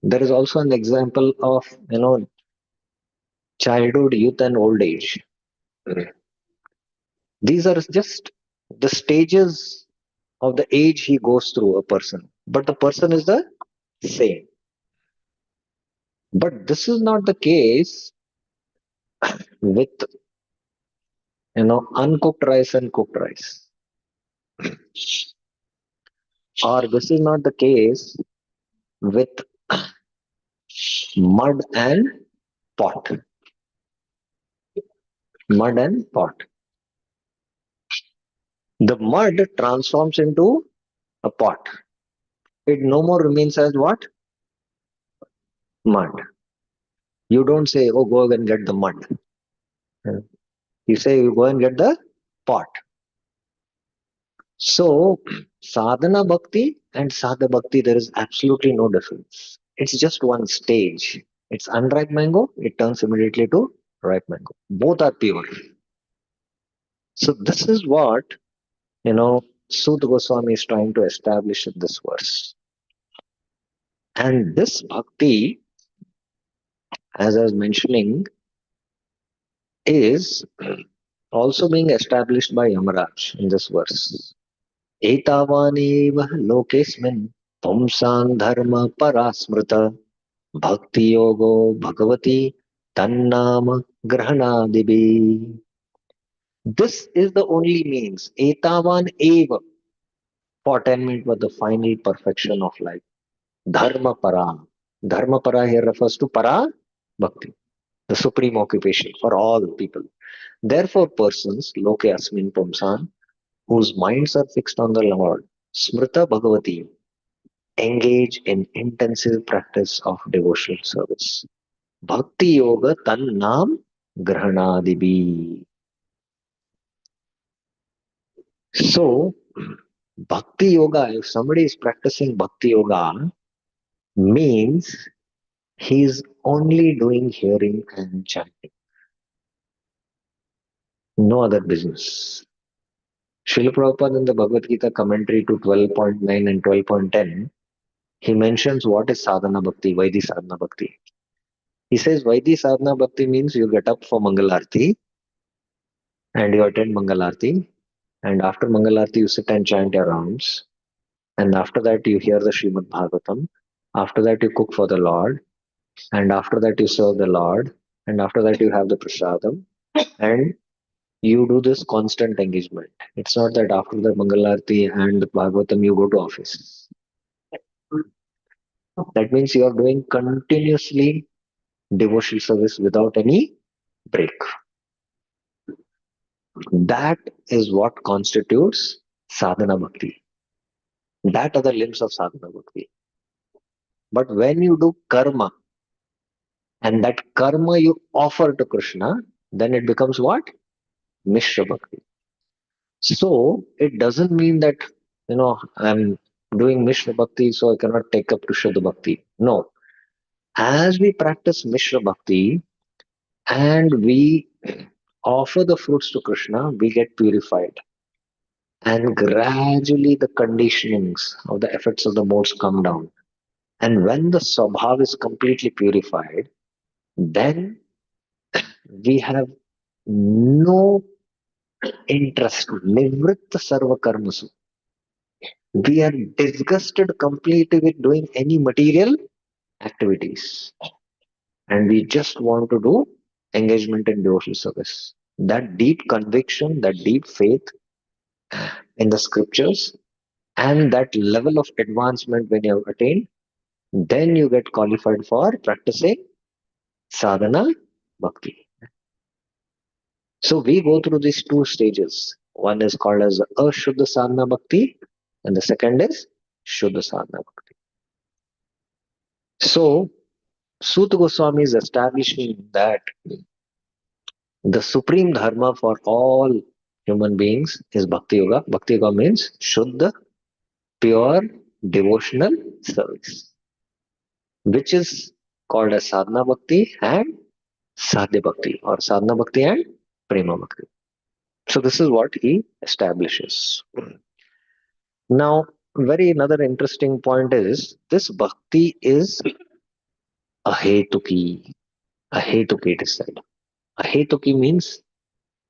there is also an example of, childhood, youth, and old age. These are just the stages of the age he goes through, a person, but the person is the same. But this is not the case with, uncooked rice and cooked rice, or this is not the case with mud and pot. Mud and pot. The mud transforms into a pot. It no more remains as what? Mud. You don't say, oh, go and get the mud. You say, you go and get the pot. So, sadhana bhakti and sadha bhakti, there is absolutely no difference. It's just one stage. It's unripe mango, it turns immediately to ripe mango. Both are pure. So, this is what, Sudha Goswami is trying to establish in this verse. And this bhakti, as I was mentioning, is also being established by Yamaraj in this verse. एतावानेव लोकेस्मिन् पुंसां धर्म परास्मृत भक्ति योगो भगवती तन्नाम ग्रहणादिभिः. This is the only means. Etavan eva. For attainment was the final perfection of life. Dharma para. Dharma para here refers to para bhakti, the supreme occupation for all people. Therefore, persons, loke asmin pumsan, whose minds are fixed on the Lord, smrita bhagavati, engage in intensive practice of devotional service. Bhakti yoga tan nam grahanadibi. So, bhakti yoga, if somebody is practicing bhakti yoga, means he is only doing hearing and chanting, no other business. Srila Prabhupada in the Bhagavad Gita commentary to 12.9 and 12.10, he mentions what is sadhana bhakti, Vaidhi sadhana bhakti. He says Vaidhi sadhana bhakti means you get up for Mangalarti and you attend Mangalarti, and after Mangalarti you sit and chant your rounds, and after that you hear the Srimad Bhagavatam, after that you cook for the Lord, and after that you serve the Lord, and after that you have the prasadam, and you do this constant engagement. It's not that after the Mangalarti and the Bhagavatam you go to office. That means you are doing continuously devotional service without any break. That is what constitutes sadhana bhakti. That are the limbs of sadhana bhakti. But when you do karma, and that karma you offer to Krishna, then it becomes what? Mishra bhakti. So it doesn't mean that I'm doing Mishra bhakti, so I cannot take up to Shuddha bhakti. No. As we practice Mishra bhakti and we offer the fruits to Krishna, we get purified. And gradually the conditionings of the effects of the modes come down. And when the Swabhav is completely purified, then we have no interest. Nivritta sarva karmasu. We are disgusted completely with doing any material activities. And we just want to do engagement in devotional service. That deep conviction, that deep faith in the scriptures, and that level of advancement when you have attained, then you get qualified for practicing sadhana bhakti. So we go through these two stages. One is called as Ashuddha sadhana bhakti, and the second is Shuddha sadhana bhakti. So Suta Goswami is establishing that the supreme dharma for all human beings is Bhakti Yoga. Bhakti Yoga means Shuddha, pure devotional service, which is called as Sadhana Bhakti and Sadhya Bhakti, or Sadhana Bhakti and Prema Bhakti. So this is what he establishes. Now, very another interesting point is this Bhakti is a hetuki. A hetuki, it is said. A hetuki means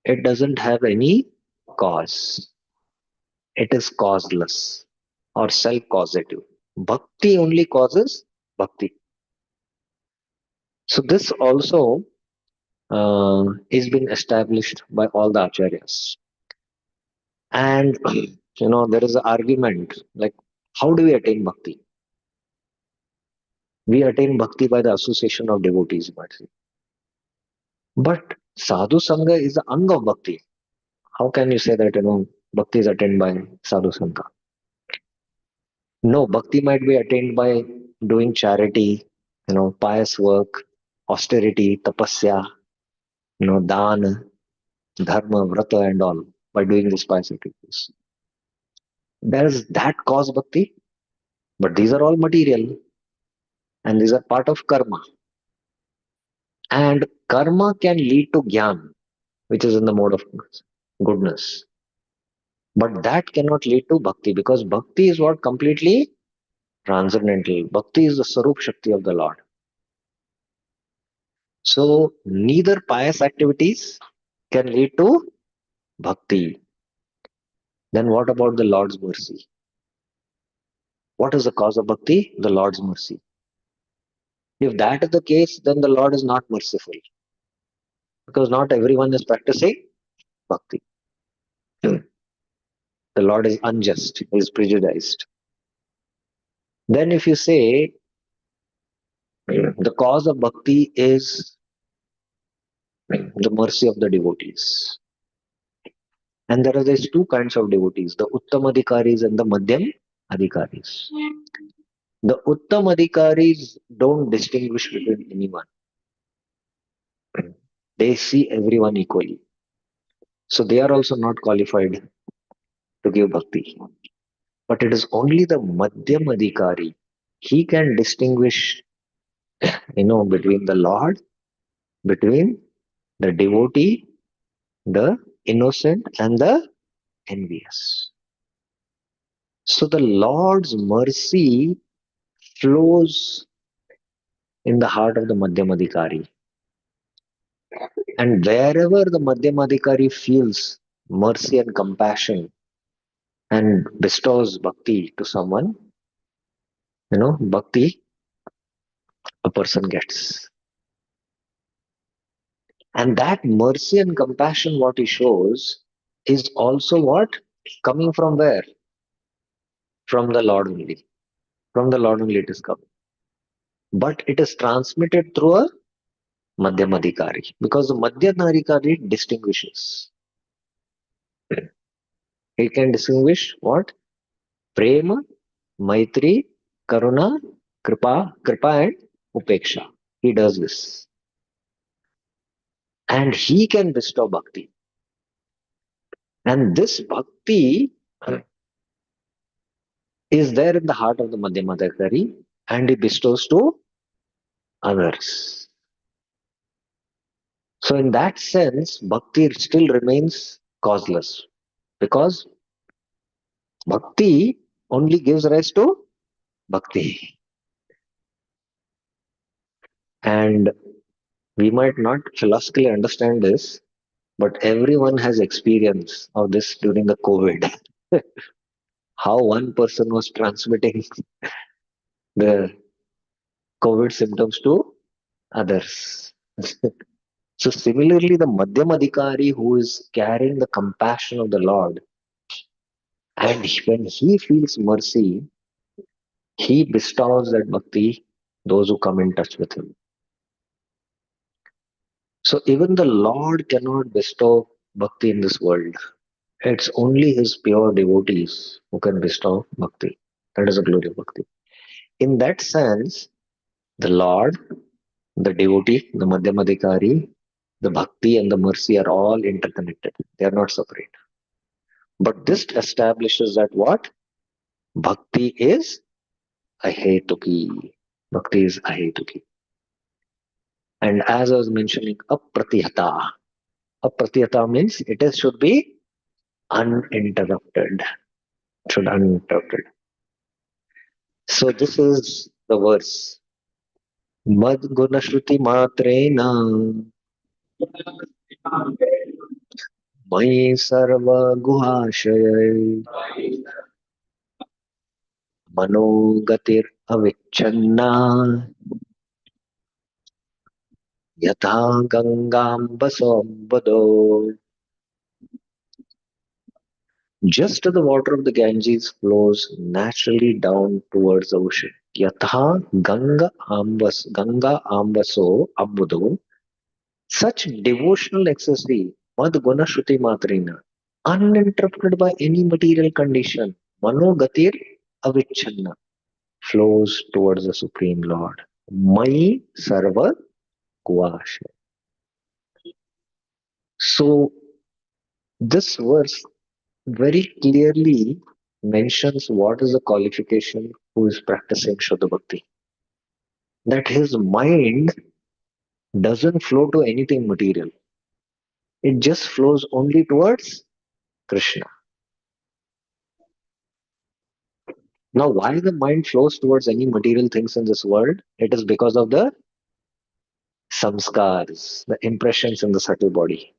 it doesn't have any cause. It is causeless or self-causative. Bhakti only causes bhakti. So this also is been established by all the acharyas. And there is an argument like, how do we attain bhakti? We attain bhakti by the association of devotees, you might say. But sadhu sangha is the anga of bhakti. How can you say that bhakti is attained by sadhu sangha? No, bhakti might be attained by doing charity, pious work, austerity, tapasya, dana, dharma, vrata, and all by doing these pious activities. There is that cause bhakti, but these are all material and these are part of karma. And karma can lead to jnana, which is in the mode of goodness. But that cannot lead to bhakti because bhakti is what completely transcendental. Bhakti is the Sarup Shakti of the Lord. So neither pious activities can lead to bhakti. Then what about the Lord's mercy? What is the cause of bhakti? The Lord's mercy. If that is the case, then the Lord is not merciful because not everyone is practicing bhakti. The Lord is unjust, he is prejudiced. Then if you say the cause of bhakti is the mercy of the devotees. And there are these two kinds of devotees, the Uttam Adhikaris and the Madhyam Adhikaris. The Uttam Adhikaris don't distinguish between anyone. They see everyone equally. So they are also not qualified to give bhakti. But it is only the Madhyam Adhikari. He can distinguish, between the Lord, between the devotee, the innocent, and the envious. So the Lord's mercy flows in the heart of the Madhyamadikari. And wherever the Madhyamadikari feels mercy and compassion and bestows bhakti to someone, bhakti a person gets. And that mercy and compassion, what he shows, is also what? Coming from where? From the Lord only. From the Lord only it is coming. But it is transmitted through a Madhyamadikari. Because the Madhyamadikari distinguishes. He can distinguish what? Prema, Maitri, Karuna, Kripa and Upeksha. He does this. And he can bestow bhakti. And this bhakti is there in the heart of the Madhyamadikari and he bestows to others. So in that sense, bhakti still remains causeless because bhakti only gives rise to bhakti. And we might not philosophically understand this, but everyone has experience of this during the COVID. How one person was transmitting the COVID symptoms to others. So similarly, the Madhyamadikari who is carrying the compassion of the Lord, and when he feels mercy, he bestows that bhakti those who come in touch with him. So even the Lord cannot bestow bhakti in this world. It's only his pure devotees who can bestow bhakti. That is the glory of bhakti. In that sense, the Lord, the devotee, the Madhyamadikari, the bhakti and the mercy are all interconnected. They are not separate. But this establishes that what? Bhakti is ahetuki. Bhakti is ahetuki. And as I was mentioning, apratihata. Apratihata means should be uninterrupted. Should uninterrupted. So this is the verse. Mad gunashruti matrena मयि सर्वगुहाशय मनोगतिर् अविच्छन्ना यथा गंगाम्बसोऽम्बुदो. Just as the water of the Ganges flows naturally down towards the ocean. Yatha Ganga Ambaso Abbudo. Such devotional ecstasy, Mad Guna Shruti Matrina, uninterrupted by any material condition, Manogatir Avichanna, flows towards the Supreme Lord. Mai Sarva Guasha. So, this verse very clearly mentions what is the qualification who is practicing Shuddha Bhakti. That his mind doesn't flow to anything material. It just flows only towards Krishna. Now, why the mind flows towards any material things in this world? It is because of the samskars, the impressions in the subtle body.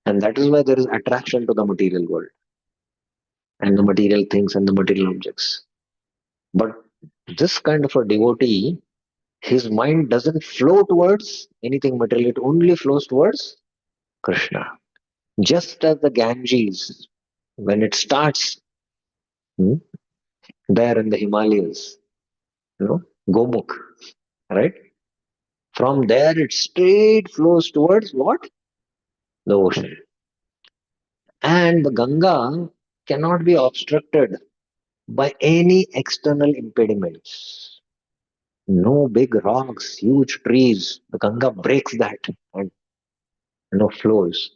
And that is why there is attraction to the material world. and the material things and the material objects. But this kind of a devotee, his mind doesn't flow towards anything material, it only flows towards Krishna. Just as the Ganges, when it starts hmm, there in the Himalayas, Gomukh, right? From there, it straight flows towards what? The ocean. And the Ganga cannot be obstructed by any external impediments. No big rocks, huge trees. The Ganga breaks that and flows.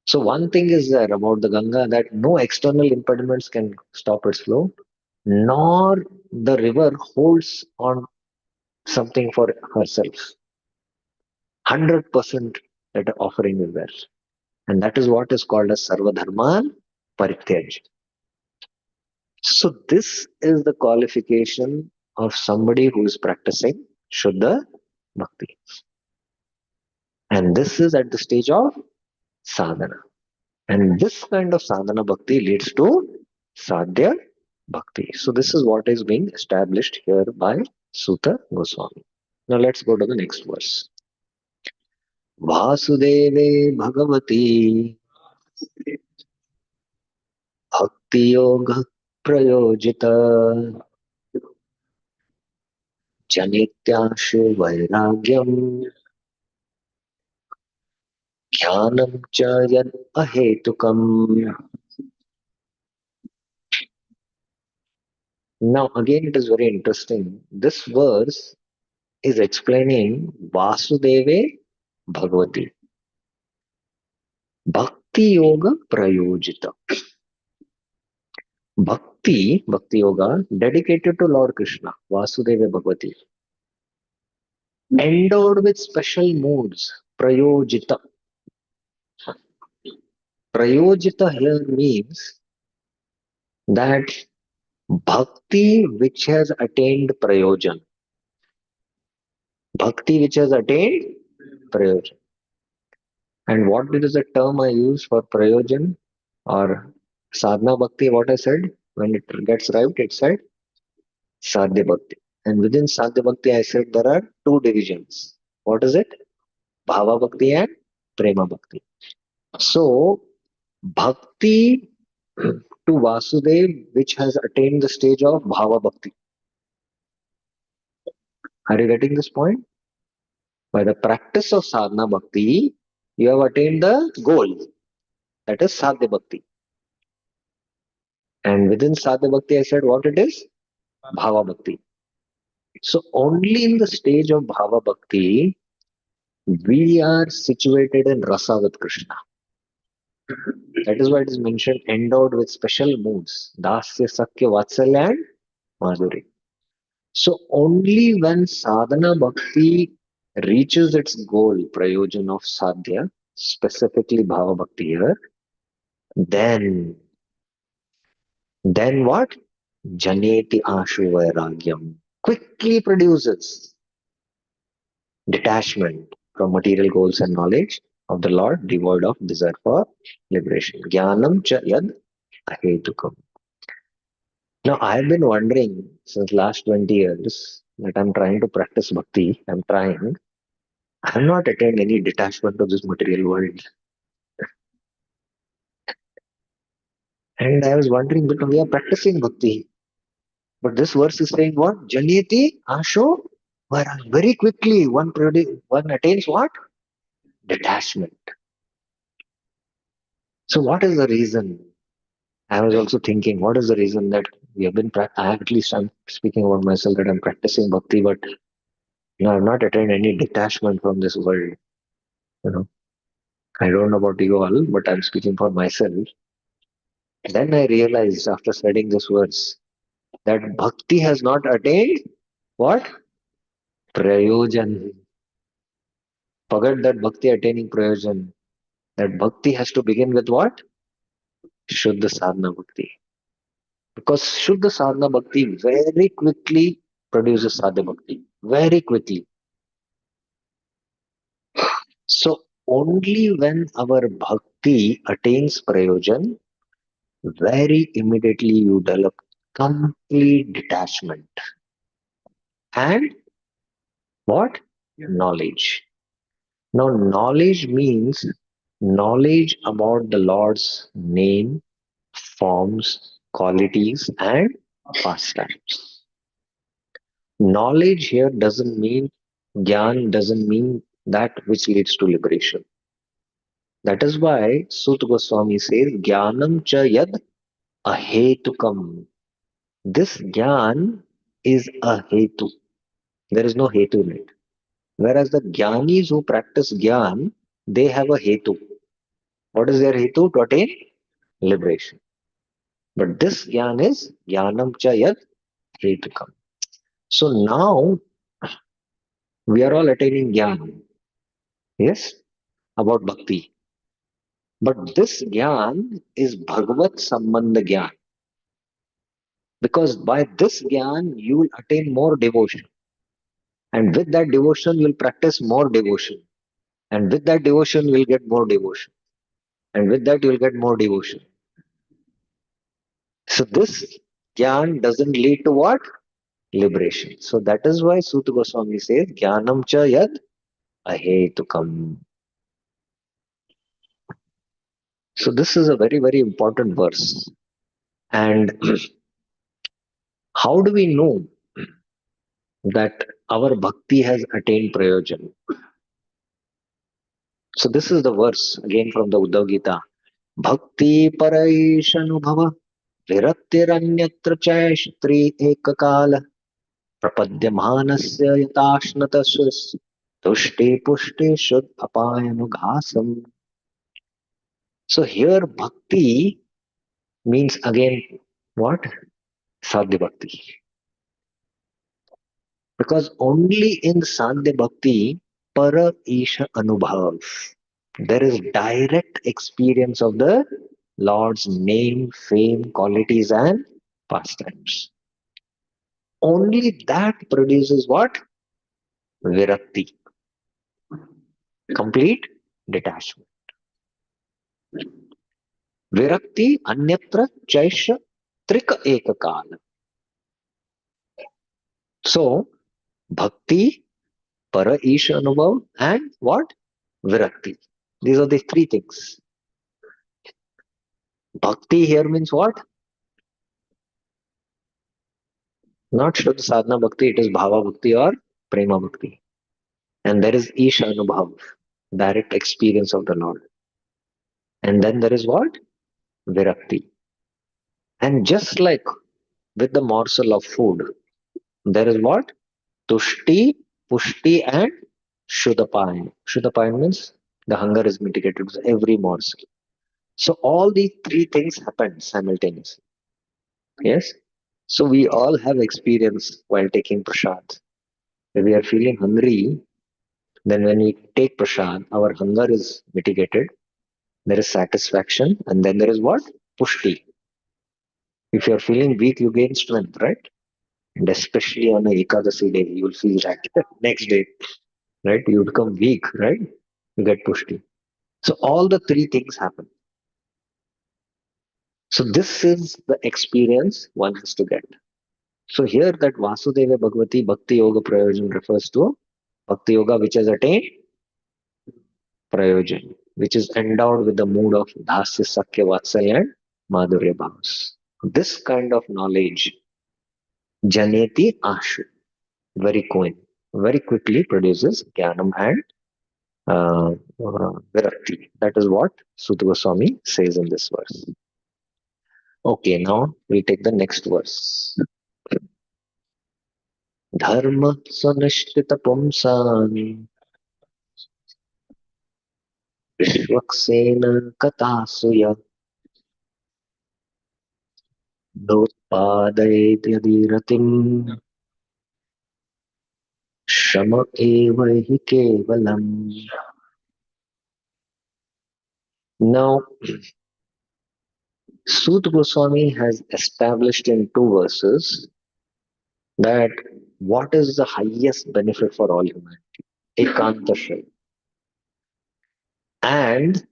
So one thing is there about the Ganga that no external impediments can stop its flow, nor the river holds on something for herself. 100% that offering is there. And that is what is called as Sarvadharman Parityaj. So this is the qualification of somebody who is practicing Shuddha Bhakti. And this is at the stage of sadhana. And this kind of sadhana bhakti leads to sadhya bhakti. So this is what is being established here by Suta Goswami. Now let's go to the next verse. Vasudeve Bhagavati Bhakti Yoga Prayojita Janityashu Vairagyam Jnanam Cha Yad Ahetukam. Now again it is very interesting. This verse is explaining Vasudeve Bhagavati. Bhakti Yoga Prayojita. Bhakti Yoga dedicated to Lord Krishna, Vasudeva Bhagavati. Endowed with special moods, Prayojita. Prayojita here means that Bhakti which has attained Prayojan. Bhakti which has attained Prayojan. And what is the term I use for Prayojan or Sadhana Bhakti? What I said when it gets right, it said Sadhya Bhakti. And within Sadhya Bhakti, I said there are two divisions. What is it? Bhava Bhakti and Prema Bhakti. So, Bhakti to Vasudev, which has attained the stage of Bhava Bhakti. Are you getting this point? By the practice of Sadhana Bhakti, you have attained the goal. That is Sadhya Bhakti. And within Sadhya Bhakti, I said what it is? Bhava Bhakti. So only in the stage of Bhava Bhakti, we are situated in Rasa with Krishna. That is why it is mentioned endowed with special moods. Dasya, Sakya, Vatsalya and Madhuri. So only when sadhana bhakti reaches its goal, prayojan of sadhya, specifically bhava bhakti here, then what? Janeti ashu vairagyam. Quickly produces detachment from material goals and knowledge of the Lord, devoid of desire for liberation. Jnanam cha yad ahetukam. Now, I've been wondering since last 20 years that I'm trying to practice bhakti. I'm trying. I'm not attained any detachment of this material world. And I was wondering because we are practicing bhakti. But this verse is saying what? Janeti asho vara. Very quickly one attains what? Detachment. So what is the reason? I was also thinking, what is the reason that we have been, at least I'm speaking about myself that I'm practicing bhakti, but I've not attained any detachment from this world. You know, I don't know about you all, but I'm speaking for myself. Then I realized after studying this verse that bhakti has not attained what? Prayojan. Forget that bhakti attaining prayojan. That bhakti has to begin with what? Shuddha sadhana bhakti. Because Shuddha sadhana bhakti very quickly produces sadhya bhakti. Very quickly. So only when our bhakti attains prayojan, very immediately you develop complete detachment and what? Knowledge. Now, knowledge means knowledge about the Lord's name, forms, qualities, and pastimes. Knowledge here doesn't mean Gyan doesn't mean that which leads to liberation. That is why Sut Goswami says, Jnanam cha yad ahetukam. This Gyan is a hetu. There is no hetu in it. Whereas the Gyanis who practice Gyan, they have a hetu. What is their hetu? To attain liberation. But this Gyan is Jnanam cha yad hetukam. So now we are all attaining Gyan. Yes? About Bhakti. But this Gyan is Bhagavat Sambandha Gyan. Because by this Gyan, you will attain more devotion. And with that devotion, you will practice more devotion. And with that devotion, you will get more devotion. And with that, you will get more devotion. So this Gyan doesn't lead to what? Liberation. So that is why Suta Goswami says, Jnanam cha yad ahetukam. So this is a very, very important verse. And how do we know that our bhakti has attained prayojan? So this is the verse again from the Uddhav Gita. Bhakti paraishanubhava virattiranyatra chaistri ekakala prapadyamanasya yatashnatashus tushti pushti shud apayanughasam. So here bhakti means again what? Sadhya bhakti. Because only in Sadhya bhakti para isha anubhav. There is direct experience of the Lord's name, fame, qualities, and pastimes. Only that produces what? Virakti, complete detachment. Virakti anyatra chaisha trika ekakala. So, bhakti, para isha anubhav, and what? Virakti. These are the three things. Bhakti here means what? Not Shuddha Sadhana Bhakti, it is Bhava Bhakti or Prema Bhakti. And there is Isha Anubhav, direct experience of the Lord. And then there is what? Virakti. And just like with the morsel of food, there is what? Tushti, Pushti, and Shuddhapayan. Shuddhapayan means the hunger is mitigated with every morsel. So all these three things happen simultaneously. Yes? So we all have experience while taking prasad. If we are feeling hungry, then when we take prasad, our hunger is mitigated. There is satisfaction, and then there is what? Pushti. If you are feeling weak, you gain strength, right? And especially on a Ekadasi day, you will feel that next day, right? You become weak, right? You get pushti. So all the three things happen. So this is the experience one has to get. So here that Vasudeva Bhagavati Bhakti Yoga Prayojan refers to Bhakti Yoga which has attained Prayojan, which is endowed with the mood of Dhasya, Sakya, Vatsalya and Madhurya Bhavas. This kind of knowledge, Janeti Ashu, very quickly produces Jnanam and Virakti. That is what Sutta Goswami says in this verse. Okay, now we take the next verse. Dharma Sanishthita Pumsan Vishwaksena Katasuya Dotpadayet Yadiratim Shama Eva Hi Kevalam. Now, Sutta Goswami has established in two verses that what is the highest benefit for all humanity? Ekantashaya. And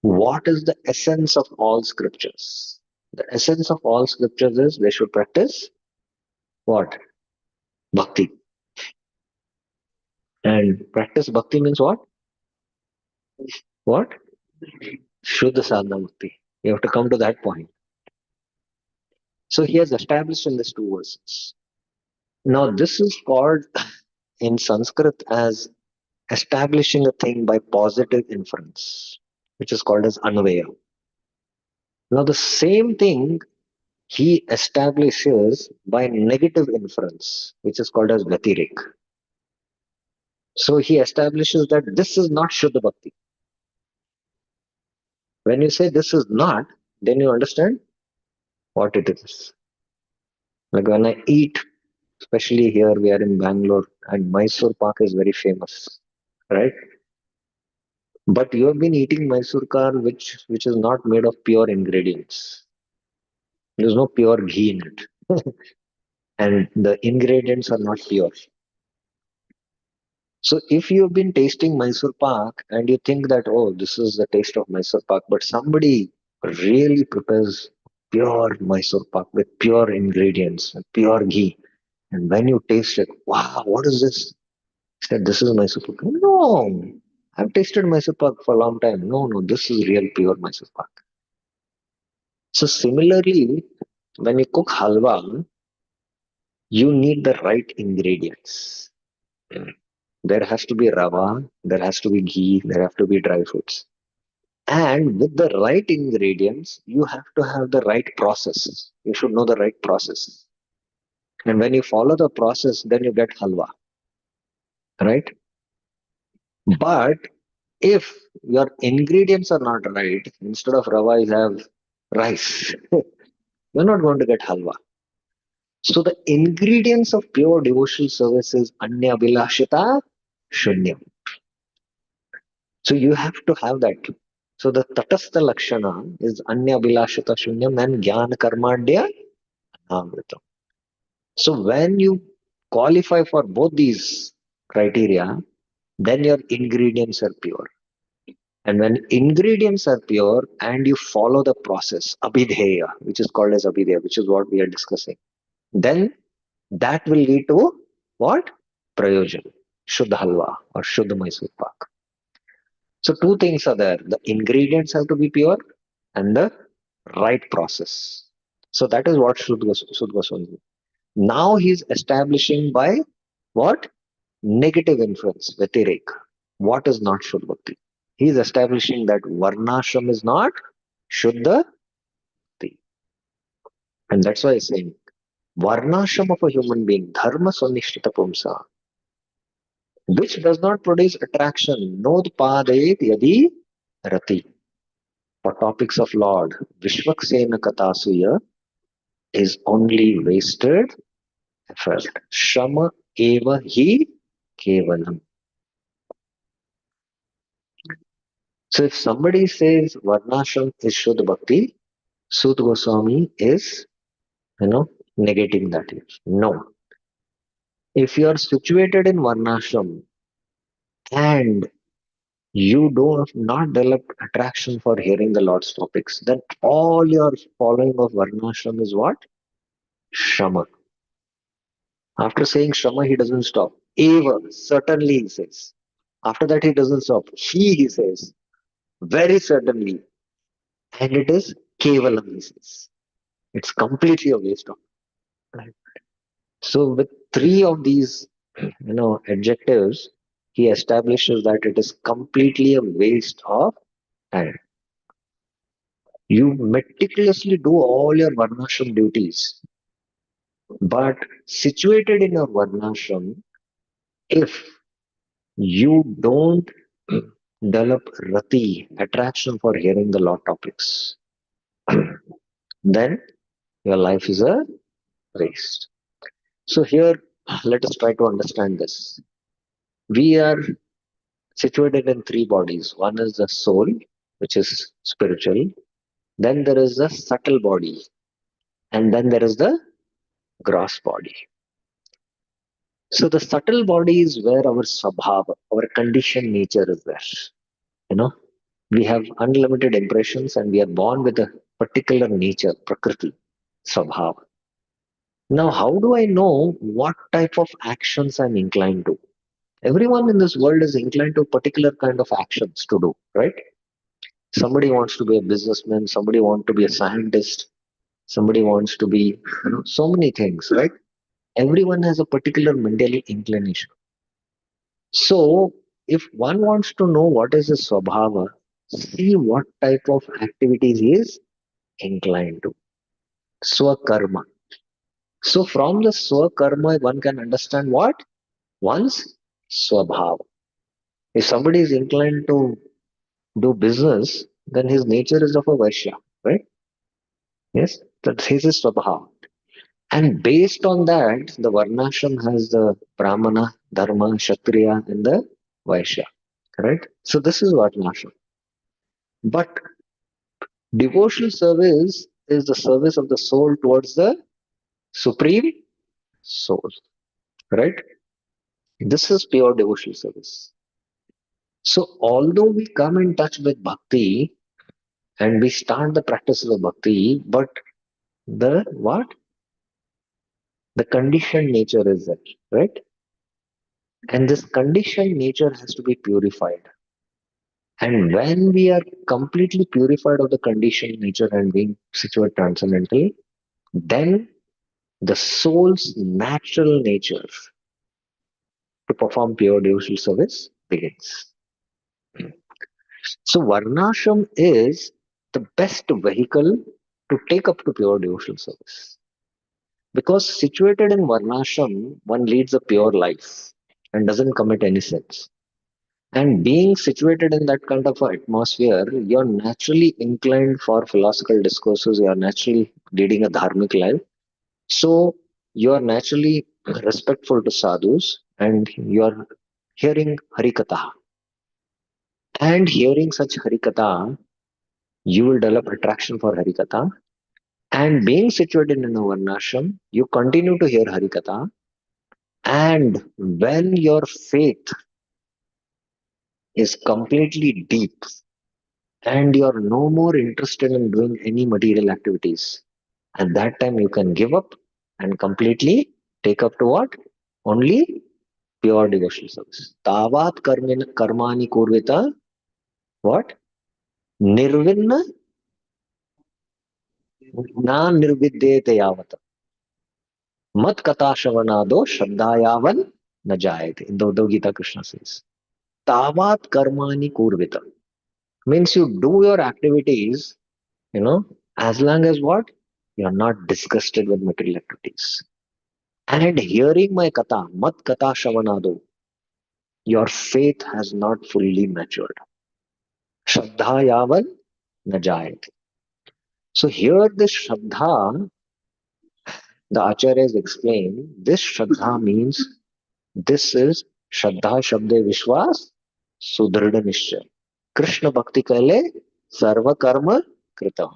What is the essence of all scriptures? The essence of all scriptures is they should practice what? Bhakti. And practice bhakti means what? What? Shuddha sadhana bhakti. You have to come to that point. So he has established in these two verses. Now this is called in Sanskrit as establishing a thing by positive inference, which is called as anvaya. Now the same thing he establishes by negative inference, which is called as vyatirik. So he establishes that this is not Shuddha Bhakti. When you say this is not, then you understand what it is. Like when I eat, especially here we are in Bangalore, and Mysore Pak is very famous, right? But you have been eating Mysore Pak, which is not made of pure ingredients. There's no pure ghee in it, and the ingredients are not pure. So if you've been tasting Mysore Pak and you think that, oh, this is the taste of Mysore Pak, but somebody really prepares pure Mysore Pak with pure ingredients and pure ghee. And when you taste it, wow, what is this? He said, this is Mysore Pak. No, I've tasted Mysore Pak for a long time. No, no, this is real pure Mysore Pak. So similarly, when you cook halwa, you need the right ingredients. There has to be rava, there has to be ghee, there have to be dry fruits. And with the right ingredients, you have to have the right process. You should know the right process. And when you follow the process, then you get halwa, right? But if your ingredients are not right, instead of rava, you have rice, you're not going to get halwa. So the ingredients of pure devotional service is anya bilashita shunyam. So you have to have that. So the tatastha lakshana is anya bilashita shunyam and jnana karmadya amritam. So when you qualify for both these criteria, then your ingredients are pure. And when ingredients are pure and you follow the process, abhidheya, which is called as abhidheya, which is what we are discussing, then that will lead to what? Prayojan, Shuddha Halwa or Shuddha Mysore Pak. So two things are there. The ingredients have to be pure and the right process. So that is what Shuddha Goswami. Now he's establishing by what? Negative influence, Vyatirik. What is not Shuddha Bhakti? He is establishing that Varnashram is not Shuddha Bhakti. And that's why he's saying Varnashram of a human being, Dharma Swanishtita Pumsa, which does not produce attraction, Nod Padayet Yadi Rati. For topics of Lord, Vishwaksena Katasuya is only wasted effort. Shama eva hi kevalam. So if somebody says Varnashram is Shuddha Bhakti, Sud Goswami is, negating that here. No. If you are situated in Varnashram and you do not develop attraction for hearing the Lord's topics, then all your following of Varnashram is what? Shama. After saying Shama, he doesn't stop. Eva, certainly he says. After that, he doesn't stop. He says, very certainly. And it is Kevalam, he says. It's completely a waste of time. So with three of these, adjectives, he establishes that it is completely a waste of time. You meticulously do all your varnashram duties, but situated in your varnashram, if you don't develop rati, attraction for hearing the Lord topics, then your life is a waste. So here, let us try to understand this. We are situated in three bodies. One is the soul, which is spiritual. Then there is the subtle body. And then there is the gross body. So the subtle body is where our swabhava, our conditioned nature is there. You know, We have unlimited impressions and we are born with a particular nature, Prakriti, Swabhava. Now, how do I know what type of actions I'm inclined to? Everyone in this world is inclined to particular kind of actions to do, right? Somebody wants to be a businessman, somebody wants to be a scientist, somebody wants to be, so many things, right? Everyone has a particular mental inclination. So, if one wants to know what is his swabhava, see what type of activities he is inclined to. Swakarma. So, from the swakarma, one can understand what? One's swabhava. If somebody is inclined to do business, then his nature is of a Vaishya, right? Yes, that's his swabhava. And based on that, the Varnashram has the Brahmana, Dharma, Kshatriya, and the Vaishya. Correct? So this is Varnashram. But devotional service is the service of the soul towards the supreme soul. Right? This is pure devotional service. So although we come in touch with bhakti and we start the practices of bhakti, but the what? The conditioned nature is there, right? And this conditioned nature has to be purified. And when we are completely purified of the conditioned nature and being situated transcendently, then the soul's natural nature to perform pure devotional service begins. So Varnashram is the best vehicle to take up to pure devotional service. Because situated in Varnashram, one leads a pure life and doesn't commit any sins. And being situated in that kind of a atmosphere, you're naturally inclined for philosophical discourses, you're naturally leading a dharmic life. So you're naturally respectful to sadhus and you're hearing Harikatha. And hearing such Harikatha, you will develop attraction for Harikatha. And being situated in a Varnashram, you continue to hear Harikatha. And when your faith is completely deep, and you're no more interested in doing any material activities. At that time, you can give up and completely take up to what? Only pure devotional service. Tavat karmani kurvita, what? Nirvinna na nirvidyete yavat. Mat kata shavanado shraddhayavan na jayate. In the Uddhav Gita, Krishna says. Tavat karmani kurvita. Means you do your activities, as long as what? You're not disgusted with material activities. And hearing my katha, mat katha shavanado, your faith has not fully matured. Shraddha yavan najayat. So here this Shraddha, the Acharyas explain, this Shraddha means this is Shraddha Shabde Vishwas Sudrida Nishchay. Krishna Bhakti Kale Sarva Karma Krita.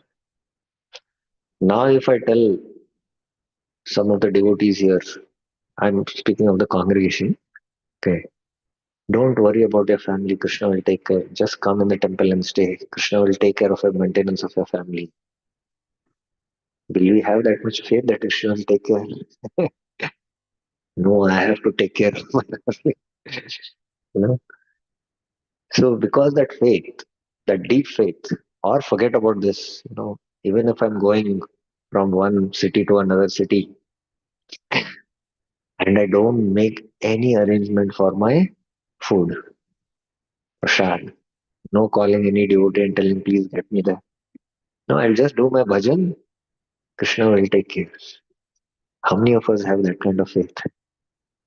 Now if I tell some of the devotees here, I'm speaking of the congregation, okay, don't worry about your family. Krishna will take care. Just come in the temple and stay. Krishna will take care of the maintenance of your family. Will you have that much faith that Krishna will take care? No, I have to take care of my family. You know. So because that faith, that deep faith, or forget about this. Even if I'm going from one city to another city, and I don't make any arrangement for my food, prasad, no calling any devotee and telling, please get me there. No, I'll just do my bhajan. Krishna will take care. How many of us have that kind of faith?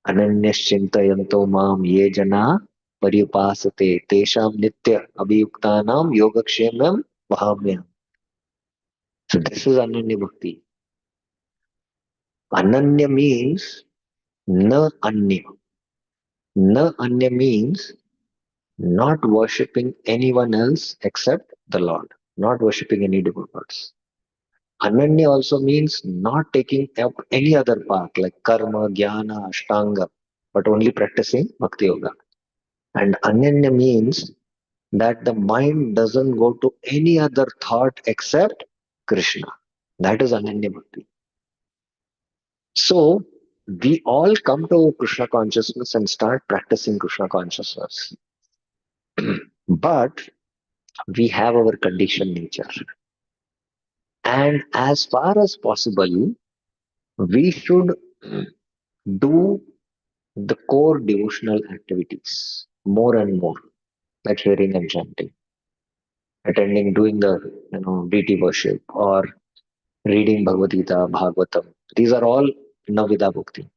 Ananyaschintayanto mam ye jana paripasate tesham nitya abhiyuktanam yogakshemam vahamyam. So this is Ananya Bhakti. Ananya means na anya. Na anya means not worshipping anyone else except the Lord, not worshipping any different gods. Ananya also means not taking up any other path like karma, jnana, ashtanga, but only practicing bhakti yoga. And ananya means that the mind doesn't go to any other thought except Krishna. That is Ananya Bhakti. So we all come to Krishna consciousness and start practicing Krishna consciousness. But we have our conditioned nature. And as far as possible, we should do the core devotional activities more and more, like hearing and chanting, attending, doing the deity worship, or reading Bhagavad Gita, Bhagavatam. These are all Navida Bhakti.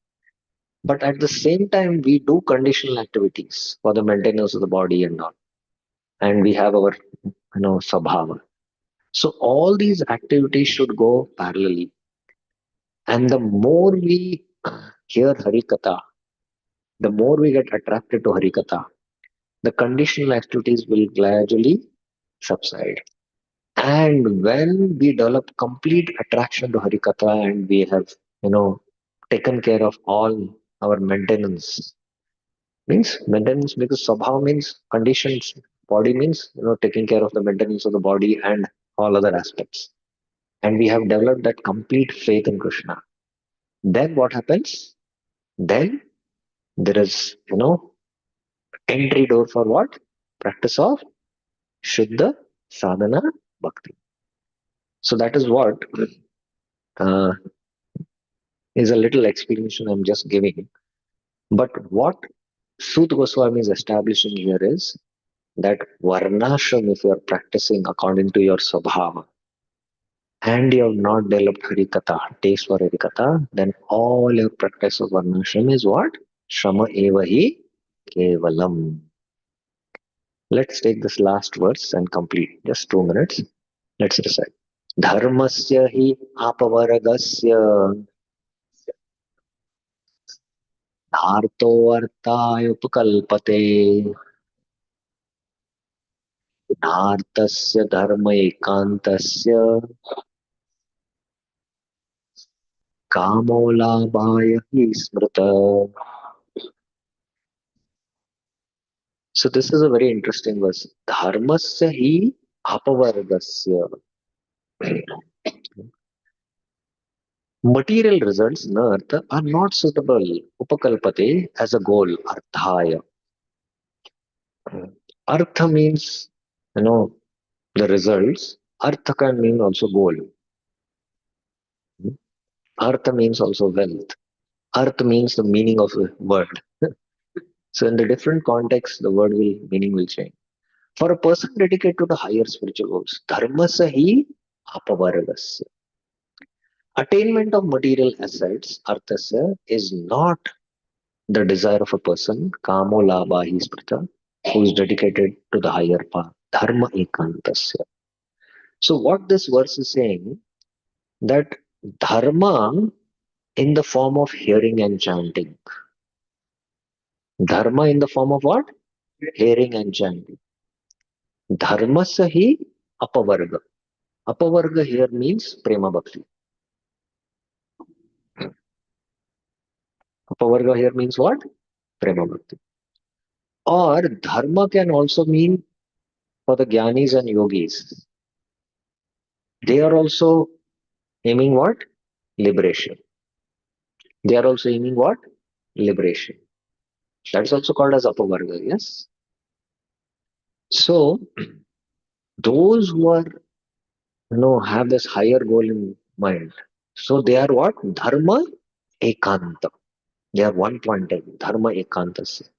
But at the same time, we do conditional activities for the maintenance of the body and all. And we have our, sabhava. So all these activities should go parallelly. And the more we hear Harikatha, the more we get attracted to Harikatha, the conditional activities will gradually subside. And when we develop complete attraction to Harikatha and we have, taken care of all our maintenance, means maintenance because Sabha means conditions, body means, taking care of the maintenance of the body and all other aspects. And we have developed that complete faith in Krishna. Then what happens? Then there is, entry door for what? Practice of Shuddha Sadhana Bhakti. So that is what uh, is a little explanation I'm just giving. But what Sut Goswami is establishing here is that Varnashram, if you are practicing according to your Swabhava, and you have not developed Harikatha, taste for Harikatha, then all your practice of Varnashram is what? Shrama Evahi Kevalam. Let's take this last verse and complete. Just 2 minutes. Let's recite. Dharmasya hi apavaragasya dharto arthay upkalpate nartasya dharma ekantasya kamo labhaya hi smrita. So this is a very interesting verse. Dharmasya hi apavargasya. Material results in earth are not suitable. Upakalpate as a goal. Arthaya. Artha means, the results. Artha can mean also goal. Artha means also wealth. Artha means the meaning of the word. So in the different contexts, the meaning will change. For a person dedicated to the higher spiritual goals, dharmasya hi apavargasya. Attainment of material assets, arthasya, is not the desire of a person, kamo labhahi smrita, who is dedicated to the higher path, dharma ekantasya. So what this verse is saying, that dharma in the form of hearing and chanting. Dharma in the form of what? Hearing and chanting. Dharmasya hi apavarga. Apavarga here means prema bhakti. Apavarga here means what? Prema bhakti. Or dharma can also mean for the jnanis and yogis. They are also aiming what? Liberation. They are also aiming what? Liberation. That's also called as apavarga, yes? So those who are have this higher goal in mind. So they are what? Dharma ekanta. They are one pointed. Dharma ekantasya.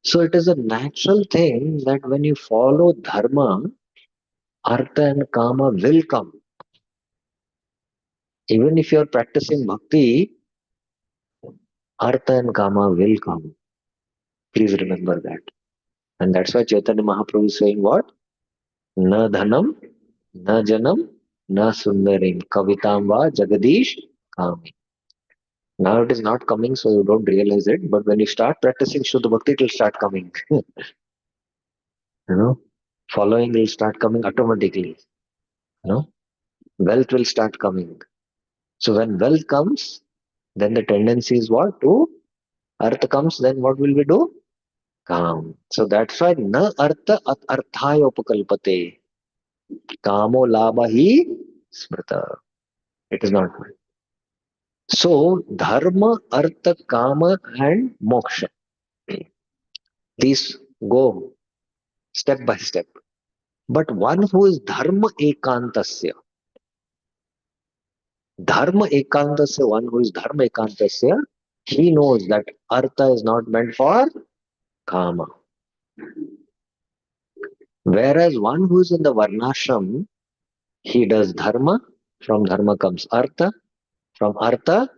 So it is a natural thing that when you follow dharma, artha and kama will come. Even if you are practicing bhakti, artha and kama will come. Please remember that. And that's why Chaitanya Mahaprabhu is saying what? Na dhanam, na janam, na sundarim, kavitam va jagadish kami. Now it is not coming, so you don't realize it. But when you start practicing Shuddha Bhakti, it will start coming. Following will start coming automatically. Wealth will start coming. So when wealth comes, then the tendency is what? To earth comes, then what will we do? Kam. So that's why na artha arthaya upakalpate. Kamo labha hi smrita. It is not. So dharma, artha, kama, and moksha. These go step by step. But one who is dharma ekantasya, one who is dharma ekantasya, he knows that artha is not meant for kama. Whereas one who is in the varnashram, he does dharma, from dharma comes artha, from artha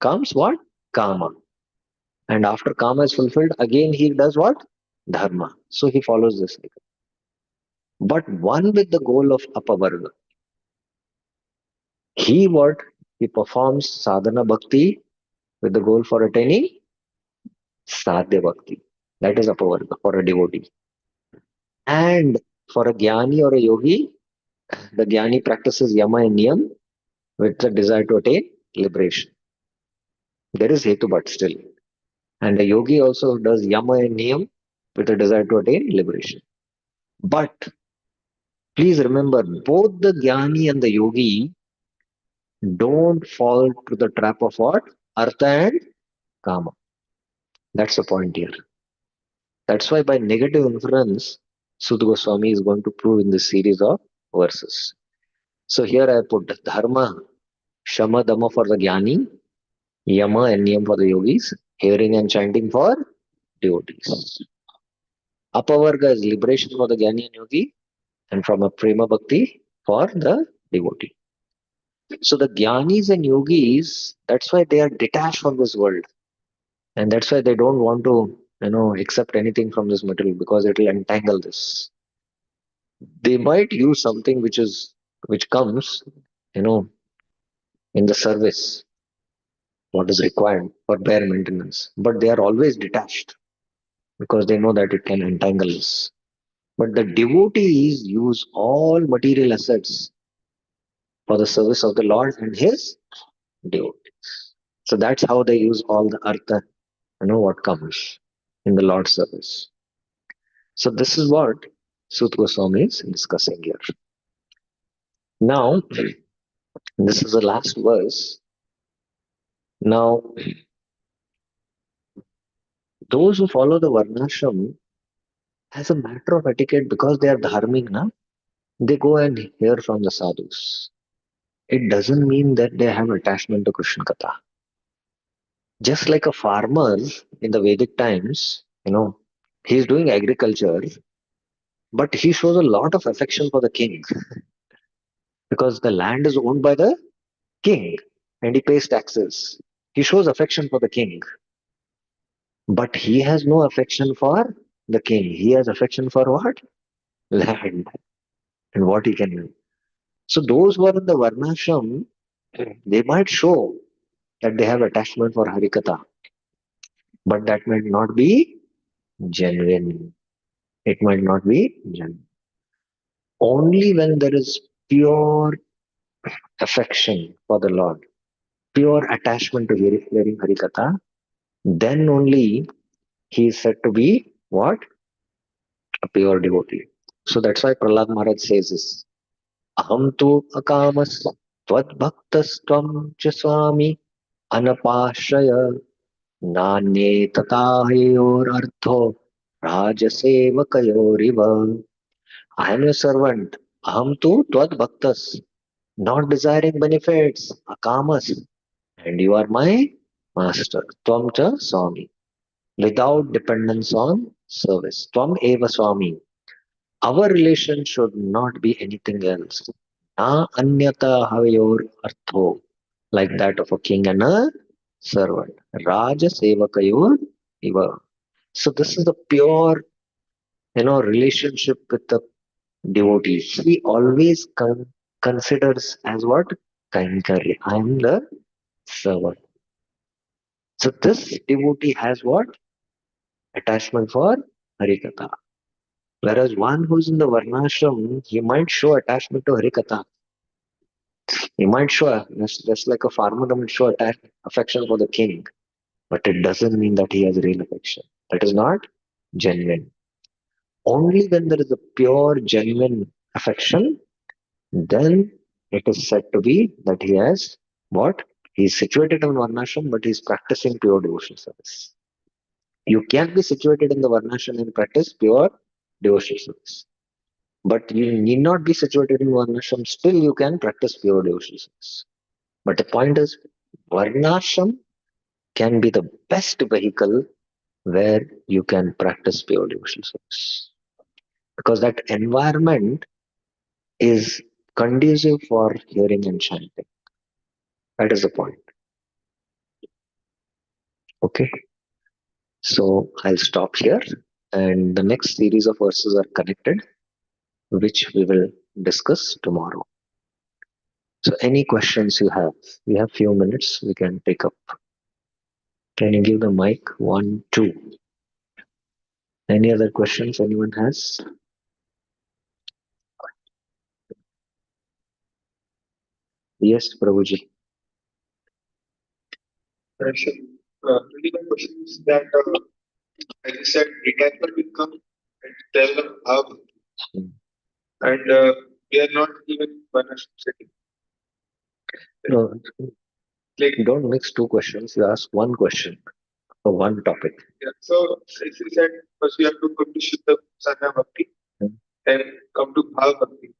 comes what? Kama. And after kama is fulfilled, again he does what? Dharma. So he follows this cycle. But one with the goal of apavarga, he what? He performs sadhana bhakti with the goal for attaining sadhya bhakti. That is apavarga for a devotee. And for a jnani or a yogi, the jnani practices yama and niyam with the desire to attain liberation. There is hetu but still. And the yogi also does yama and niyam with a desire to attain liberation. But please remember, both the jnani and the yogi don't fall to the trap of what? Artha and kama. That's the point here. That's why by negative inference, Sudha Goswami is going to prove in this series of verses. So here I put dharma, shama, dama for the jnani, yama and niyam for the yogis, hearing and chanting for devotees. Apavarga is liberation for the jnani and yogi, and from a prema bhakti for the devotee. So the jnanis and yogis, that's why they are detached from this world. And that's why they don't want to, accept anything from this material because it will entangle this. They might use something which comes, you know, in the service, what is required for bare maintenance. But they are always detached because they know that it can entangle us. But the devotees use all material assets for the service of the Lord and his devotees. So that's how they use all the artha, what comes in the Lord's service. So this is what Sut Goswami is discussing here. Now, this is the last verse. Now, those who follow the Varnashram, as a matter of etiquette, because they are dharmic, they go and hear from the sadhus. It doesn't mean that they have attachment to Krishna Katha. Just like a farmer in the Vedic times, he's doing agriculture, but he shows a lot of affection for the king because the land is owned by the king and he pays taxes. He shows affection for the king, but he has no affection for the king. He has affection for what? Land and what he can do. So those who are in the Varnashram, they might show that they have attachment for Harikatha, but that might not be genuine. It might not be genuine. Only when there is pure affection for the Lord, pure attachment to hearing Harikatha, then only he is said to be what? A pure devotee. So that's why Prahlad Maharaj says this. Aham tu akamas tvad bhaktastam cha swami anapashraya nanye tatahayor artho rajasevakayoriva. I am your servant. Aham tu tvad bhaktas. Not desiring benefits. Akamas. And you are my master. Tvam cha swami. Without dependence on service. Tvam eva swami. Our relation should not be anything else. Na anyata hayor artho. Like that of a king and a servant. Raja sevakayor iva. So this is the pure, relationship with the devotee. He always considers as what? Kainkari. I am the servant. So this devotee has what? Attachment for Harikatha. Whereas one who is in the Varnashram, he might show attachment to Harikatha. He might show, just like a farmer might show affection for the king. But it doesn't mean that he has real affection. That is not genuine. Only when there is a pure, genuine affection, then it is said to be that he has what? He's situated in Varnashram, but he's practicing pure devotional service. You can be situated in the Varnashram and practice pure devotional service. But you need not be situated in Varnashram, still you can practice pure devotional service. But the point is, Varnashram can be the best vehicle where you can practice pure devotional service. Because that environment is conducive for hearing and chanting. That is the point. Okay. So I'll stop here. And the next series of verses are connected, which we will discuss tomorrow. So any questions you have, we have few minutes, we can take up. Can you give the mic? 1, 2. Any other questions anyone has? Yes, Prabhuji. Sure. Really, my question is that, as you said, detachment will come at the level of Bhagavat, Hmm. and we are not even one setting. No, Like, don't mix two questions. You ask one question for one topic. yeah. So, as you said, first we have to come to Shuddha Sadhana Bhakti, Hmm. then come to Bhava Bhakti,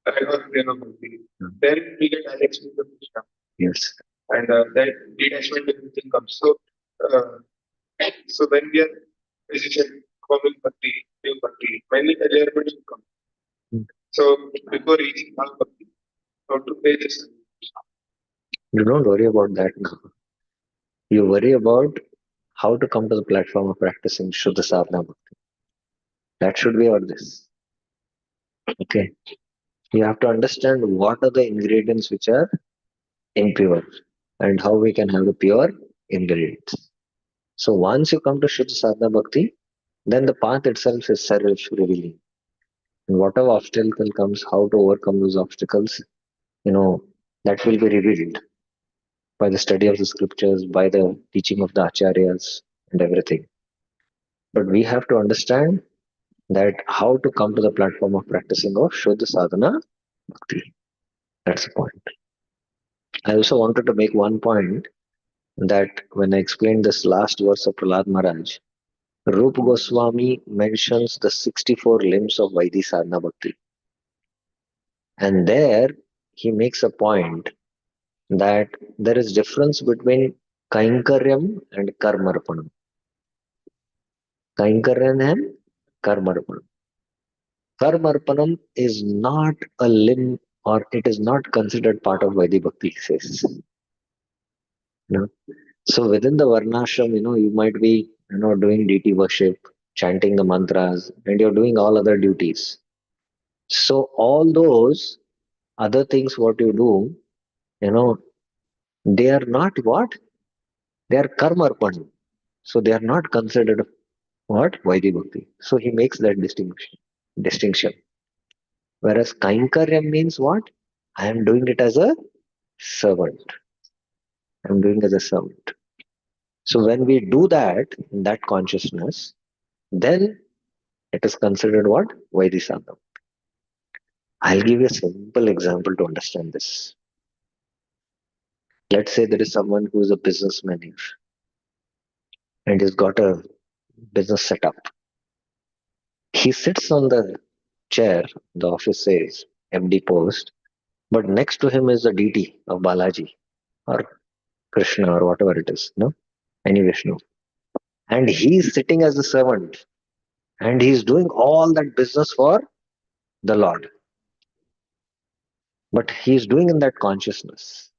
or Prema Bhakti. Hmm. Then we get Alex with the Krishna, Yes. and then detachment everything comes. So when we are, as you said, forming Bhakti, new Bhakti, many elements will come. Hmm. So before reaching Bhava Bhakti, how to pay this? You don't worry about that now. You worry about how to come to the platform of practicing Shuddha Sadhana Bhakti. That should be our this. Okay. You have to understand what are the ingredients which are impure and how we can have the pure ingredients. So once you come to Shuddha Sadhana Bhakti, then the path itself is self-revealing. And whatever obstacle comes, how to overcome those obstacles, that will be revealed by the study of the scriptures, by the teaching of the acharyas and everything. But we have to understand that how to come to the platform of practicing of Shuddha Sadhana Bhakti. That's the point. I also wanted to make one point that when I explained this last verse of Prahlad Maharaj, Rupa Goswami mentions the 64 limbs of Vaidhi Sadhana Bhakti. And there he makes a point that there is difference between Kainkaryam and Karmarpanam. Kainkaryam and Karmarpanam. Karmarpanam is not a limb or it is not considered part of Vaidhi Bhakti, he says. You know? So within the Varnashram, you might be, doing deity worship, chanting the mantras, and you're doing all other duties. So all those other things what you do, they are not what? They are karmarpan. So they are not considered what? Vaidhi Bhakti. So he makes that distinction. Whereas Kainkaryam means what? I am doing it as a servant. I'm doing as a servant. So when we do that, in that consciousness, then it is considered what? Vaidhi. I'll give you a simple example to understand this. Let's say there is someone who is a businessman here and he's got a business setup. He sits on the chair, the office says MD post, but next to him is the DT of Balaji or Krishna or whatever it is, any Vishnu. And he's sitting as the servant and he's doing all that business for the Lord. But he's doing in that consciousness.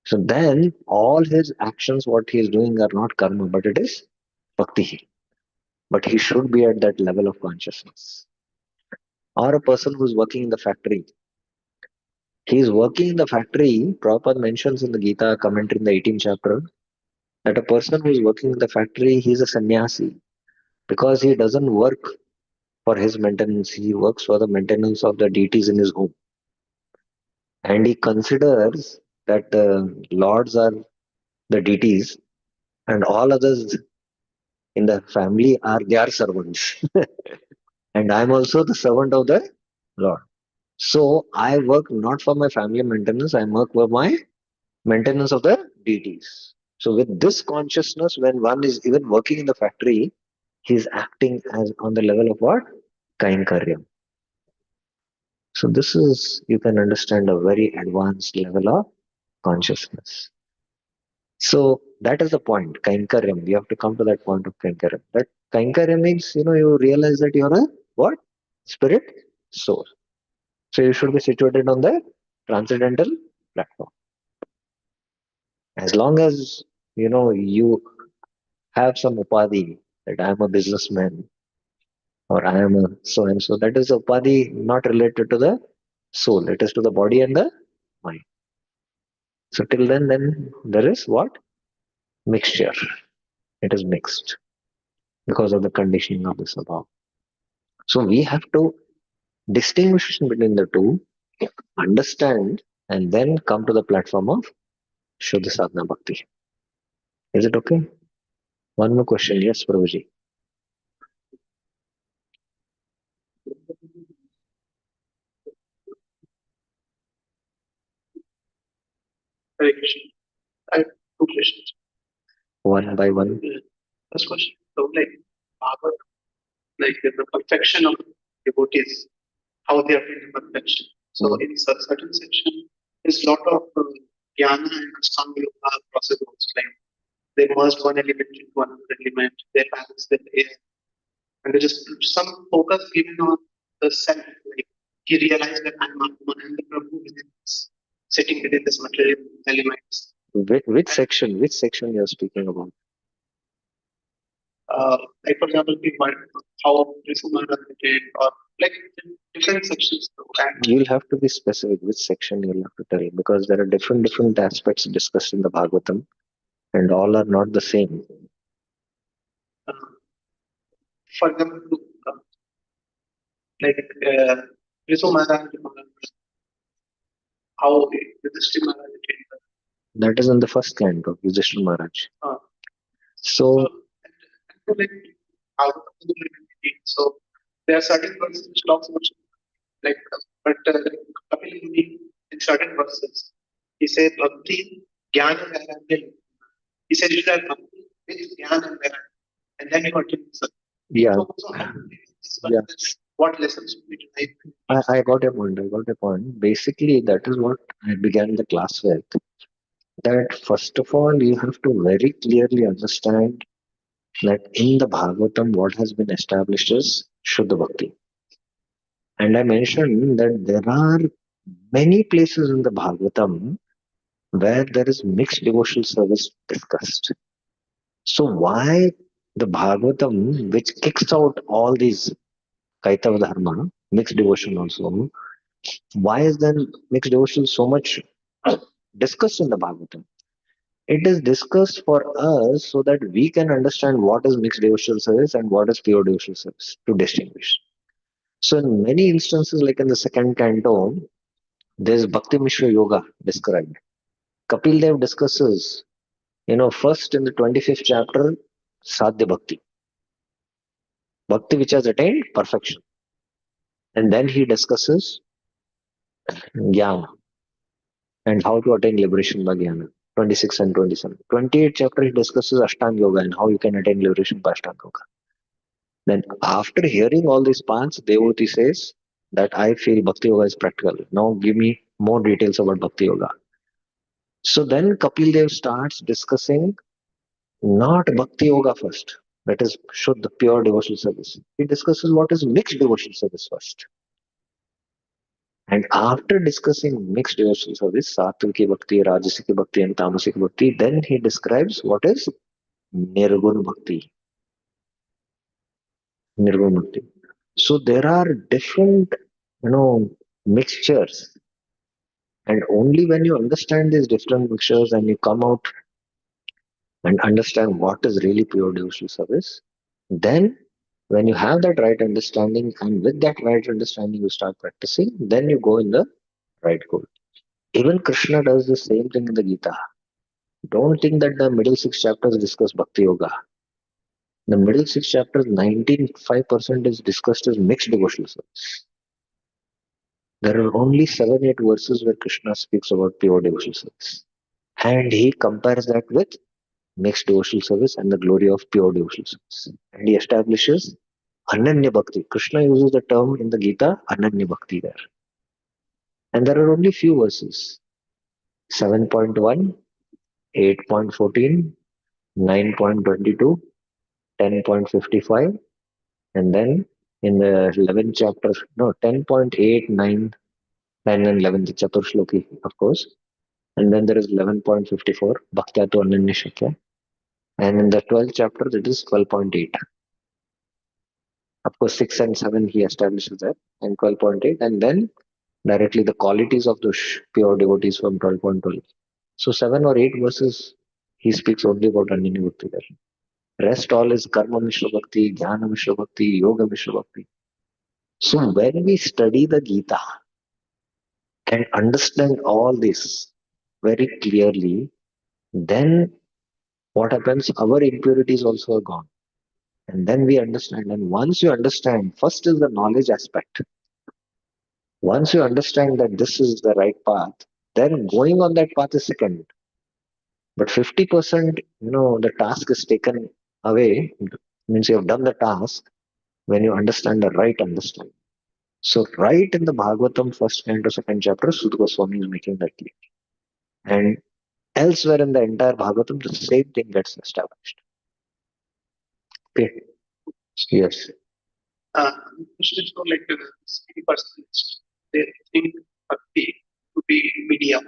So then all his actions, what he is doing are not karma, but it is bhakti. But he should be at that level of consciousness. Or a person who's working in the factory. He's working in the factory, Prabhupada mentions in the Gita commentary in the 18th chapter, that a person who's working in the factory, he's a sannyasi. Because he doesn't work for his maintenance, he works for the maintenance of the deities in his home. And he considers that the lords are the deities and all others in the family are their servants. And I'm also the servant of the Lord. So I work not for my family maintenance, I work for my maintenance of the deities. So with this consciousness, when one is even working in the factory, he is acting as on the level of what? Kainkaryam. So this is, you can understand, a very advanced level of consciousness. So that is the point, Kainkaryam. We have to come to that point of Kainkaryam. That Kainkaryam means, you realize that you're a what? Spirit soul. So you should be situated on the transcendental platform. As long as, you have some upadhi that I am a businessman or I am a so and so, that is upadhi not related to the soul. It is to the body and the mind. So till then there is what? Mixture. It is mixed because of the conditioning of this above. So we have to distinguish between the two, understand, and then come to the platform of Shuddha Sadhana Bhakti. Is it okay? One more question. Yes, Prabhuji. Hare Krishna. I have two questions. One by one. First question. So, Bhagavat, the perfection of devotees, how they attain the perfection. So, in certain section, there's a lot of jnana and Ashtanga yoga processes. They merge one element into another element, they balance the air, and there's just some focus given on the self. He realized that I'm Atma and the Prabhu is sitting within this material elements. Which section? Which section you are speaking about? For example, how Risumara did, or like different sections. And You'll have to be specific which section you'll have to tell, because there are different aspects discussed in the Bhagavatam, and all are not the same. uh, for example, uh, like uh, Risumara, how Yudhishthira did. That is in the first canto, Yudhishthira Maharaj. Uh, So, like how so there are certain verses which talks about like Kapil Muni in certain verses he said bhakti jnana vairagya. He said you should have bhakti with jnana and vairagya, and then you attain the yeah, yeah. What lessons we take? I got a point. I got a point. Basically, that is what I began the class with. That first of all, you have to very clearly understand that in the Bhagavatam, what has been established is Shuddha Bhakti. And I mentioned that there are many places in the Bhagavatam where there is mixed devotional service discussed. So why the Bhagavatam, which kicks out all these Kaitava Dharma, mixed devotion also, why is then mixed devotion so much discussed in the Bhagavatam? It is discussed for us so that we can understand what is mixed devotional service and what is pure devotional service to distinguish. So in many instances, like in the second canto, there is Bhakti Mishra Yoga described. Kapil Dev discusses, first in the 25th chapter, Sadhya Bhakti. Bhakti which has attained perfection. And then he discusses Jnana and how to attain liberation by Jnana. 26 and 27. 28th chapter he discusses Ashtanga Yoga and how you can attain liberation by Ashtanga Yoga. Then after hearing all these parts, Devoti says that I feel Bhakti Yoga is practical. Now give me more details about Bhakti Yoga. So then Kapil Dev starts discussing not Bhakti Yoga first. That is Shuddha, pure devotional service. He discusses what is mixed devotional service first. And after discussing mixed devotional service, Satviki Bhakti, Rajasiki Bhakti, and Tamasiki Bhakti, then he describes what is Nirgun Bhakti. Nirgun Bhakti. So there are different, mixtures. And only when you understand these different mixtures and you come out and understand what is really pure devotional service, then when you have that right understanding and with that right understanding you start practicing, then you go in the right goal. Even Krishna does the same thing in the Gita. Don't think that the middle six chapters discuss Bhakti Yoga. The middle 6 chapters, 95% is discussed as mixed devotional service. There are only 7-8 verses where Krishna speaks about pure devotional service. And he compares that with mixed devotional service and the glory of pure devotional service. And he establishes Ananya Bhakti. Krishna uses the term in the Gita, Ananya Bhakti there. And there are only few verses. 7.1, 8.14, 9.22, 10.55, and then in the 11th chapter, no, 10.8, 9, 10 and 11, the Chaturshloki, of course. And then there is 11.54, Bhaktya to Ananya Shakya. And in the 12th chapter, it is 12.8. Of course, 6 and 7 he establishes that, and 12.8, and then directly the qualities of those pure devotees from 12.12. So 7 or 8 verses he speaks only about Ananya Bhakti there. Rest all is Karma Mishra Bhakti, Jnana Mishra Bhakti, Yoga Mishra Bhakti. So when we study the Gita and understand all this very clearly, then what happens? Our impurities also are gone. And then we understand. And once you understand, first is the knowledge aspect. Once you understand that this is the right path, then going on that path is second. But 50%, the task is taken away, means you have done the task when you understand the right understanding. So, right in the Bhagavatam, first canto, second chapter, Sudha Goswami is making that clear. And elsewhere in the entire Bhagavatam, the same thing gets established. Okay. Yes. Question is more like many persons, they think bhakti to be medium.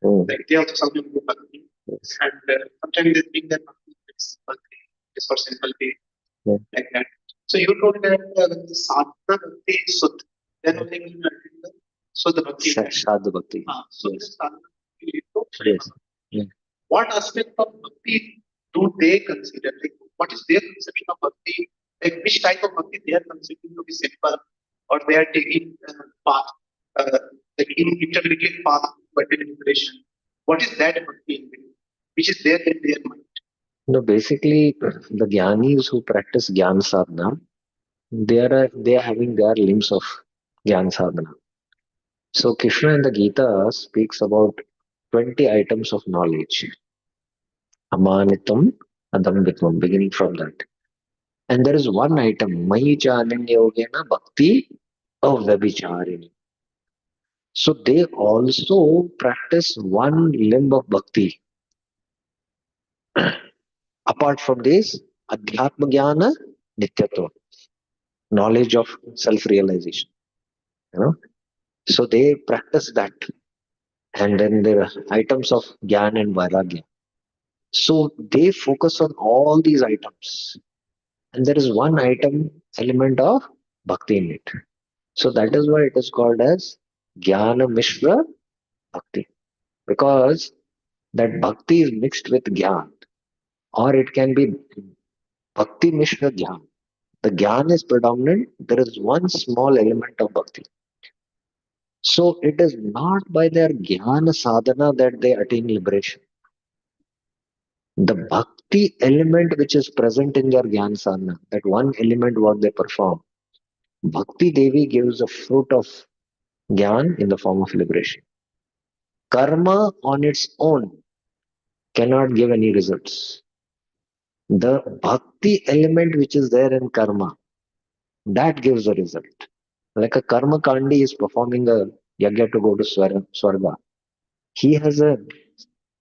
Like they also sometimes do bhakti. Yes. And sometimes they think that bhakti is bhakti, is for simplicity, like that. So you told that when the sadhana bhakti is Suddha, then only when you attend the Suddha bhakti. Sadhu Bhakti. So Yes. this sadhana bhakti is to Yes. Yeah. What aspect of bhakti do they consider? Like, what is their conception of bhakti? Like, which type of bhakti they are considering to be simple, or they are taking path, like intermediate path, but in liberation? What is that bhakti in between, which is there in their mind? No, basically, the Gyanis who practice Gyan Sadhana, they are having their limbs of Gyan Sadhana. So Krishna in the Gita speaks about 20 items of knowledge. Amanitam, Adambitvam, beginning from that. And there is one item, Mayi Chananya Yogena Bhakti Avyabicharini. So they also practice one limb of bhakti. Apart from this, Adhyatma Jnana Nityatva, knowledge of self-realization. You know, so they practice that, and then there are items of Jnana and Vairagya. So they focus on all these items, and there is one item element of bhakti in it. So that is why it is called as Jnana Mishra Bhakti, because that bhakti is mixed with Jnana, or it can be Bhakti Mishra Jnana. The Jnana is predominant, there is one small element of bhakti. So it is not by their Jnana sadhana that they attain liberation. The bhakti element which is present in their Jnana sadhana, that one element what they perform, Bhakti Devi gives a fruit of Jnana in the form of liberation. Karma on its own cannot give any results. The bhakti element which is there in karma, that gives a result. Like a karma kandi is performing a yagya to go to swarga. He has a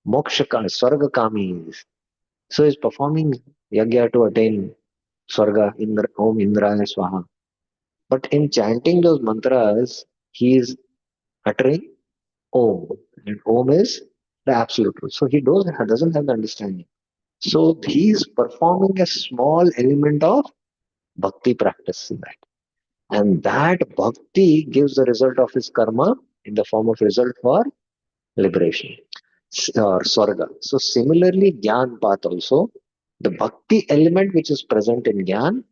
moksha swarga kami. So he's performing yagya to attain swarga, Indra, Om Indraya Swaha. But in chanting those mantras, he is uttering Om. And Om is the absolute truth. So he doesn't have the understanding. So he is performing a small element of bhakti practice in that. And that bhakti gives the result of his karma in the form of result for liberation or swarga. So similarly, Gyan path also, the bhakti element which is present in Gyan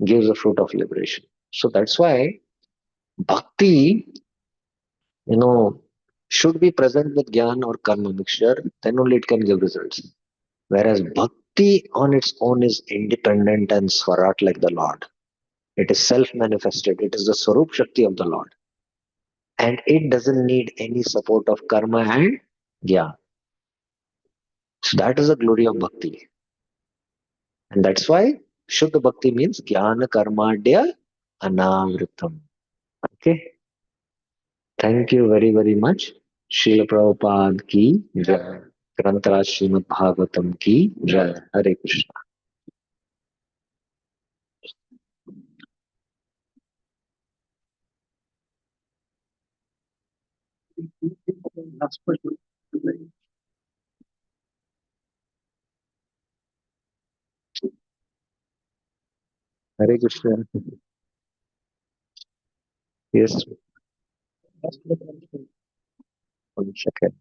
gives the fruit of liberation. So that's why bhakti, should be present with Gyan or karma mixture, then only it can give results. Whereas bhakti on its own is independent and swarat like the Lord. It is self-manifested. It is the Swarup Shakti of the Lord. And it doesn't need any support of karma and jnana. So that is the glory of bhakti. And that's why Shuddha Bhakti means jnana karmadya anavritam. Okay. Thank you very, very much. Srila Prabhupada ki jai. Grantaraj Srimad Bhagavatam ki jai. Hare Krishna. Last question. Hare Krishna. Yes. Last question. 1 second.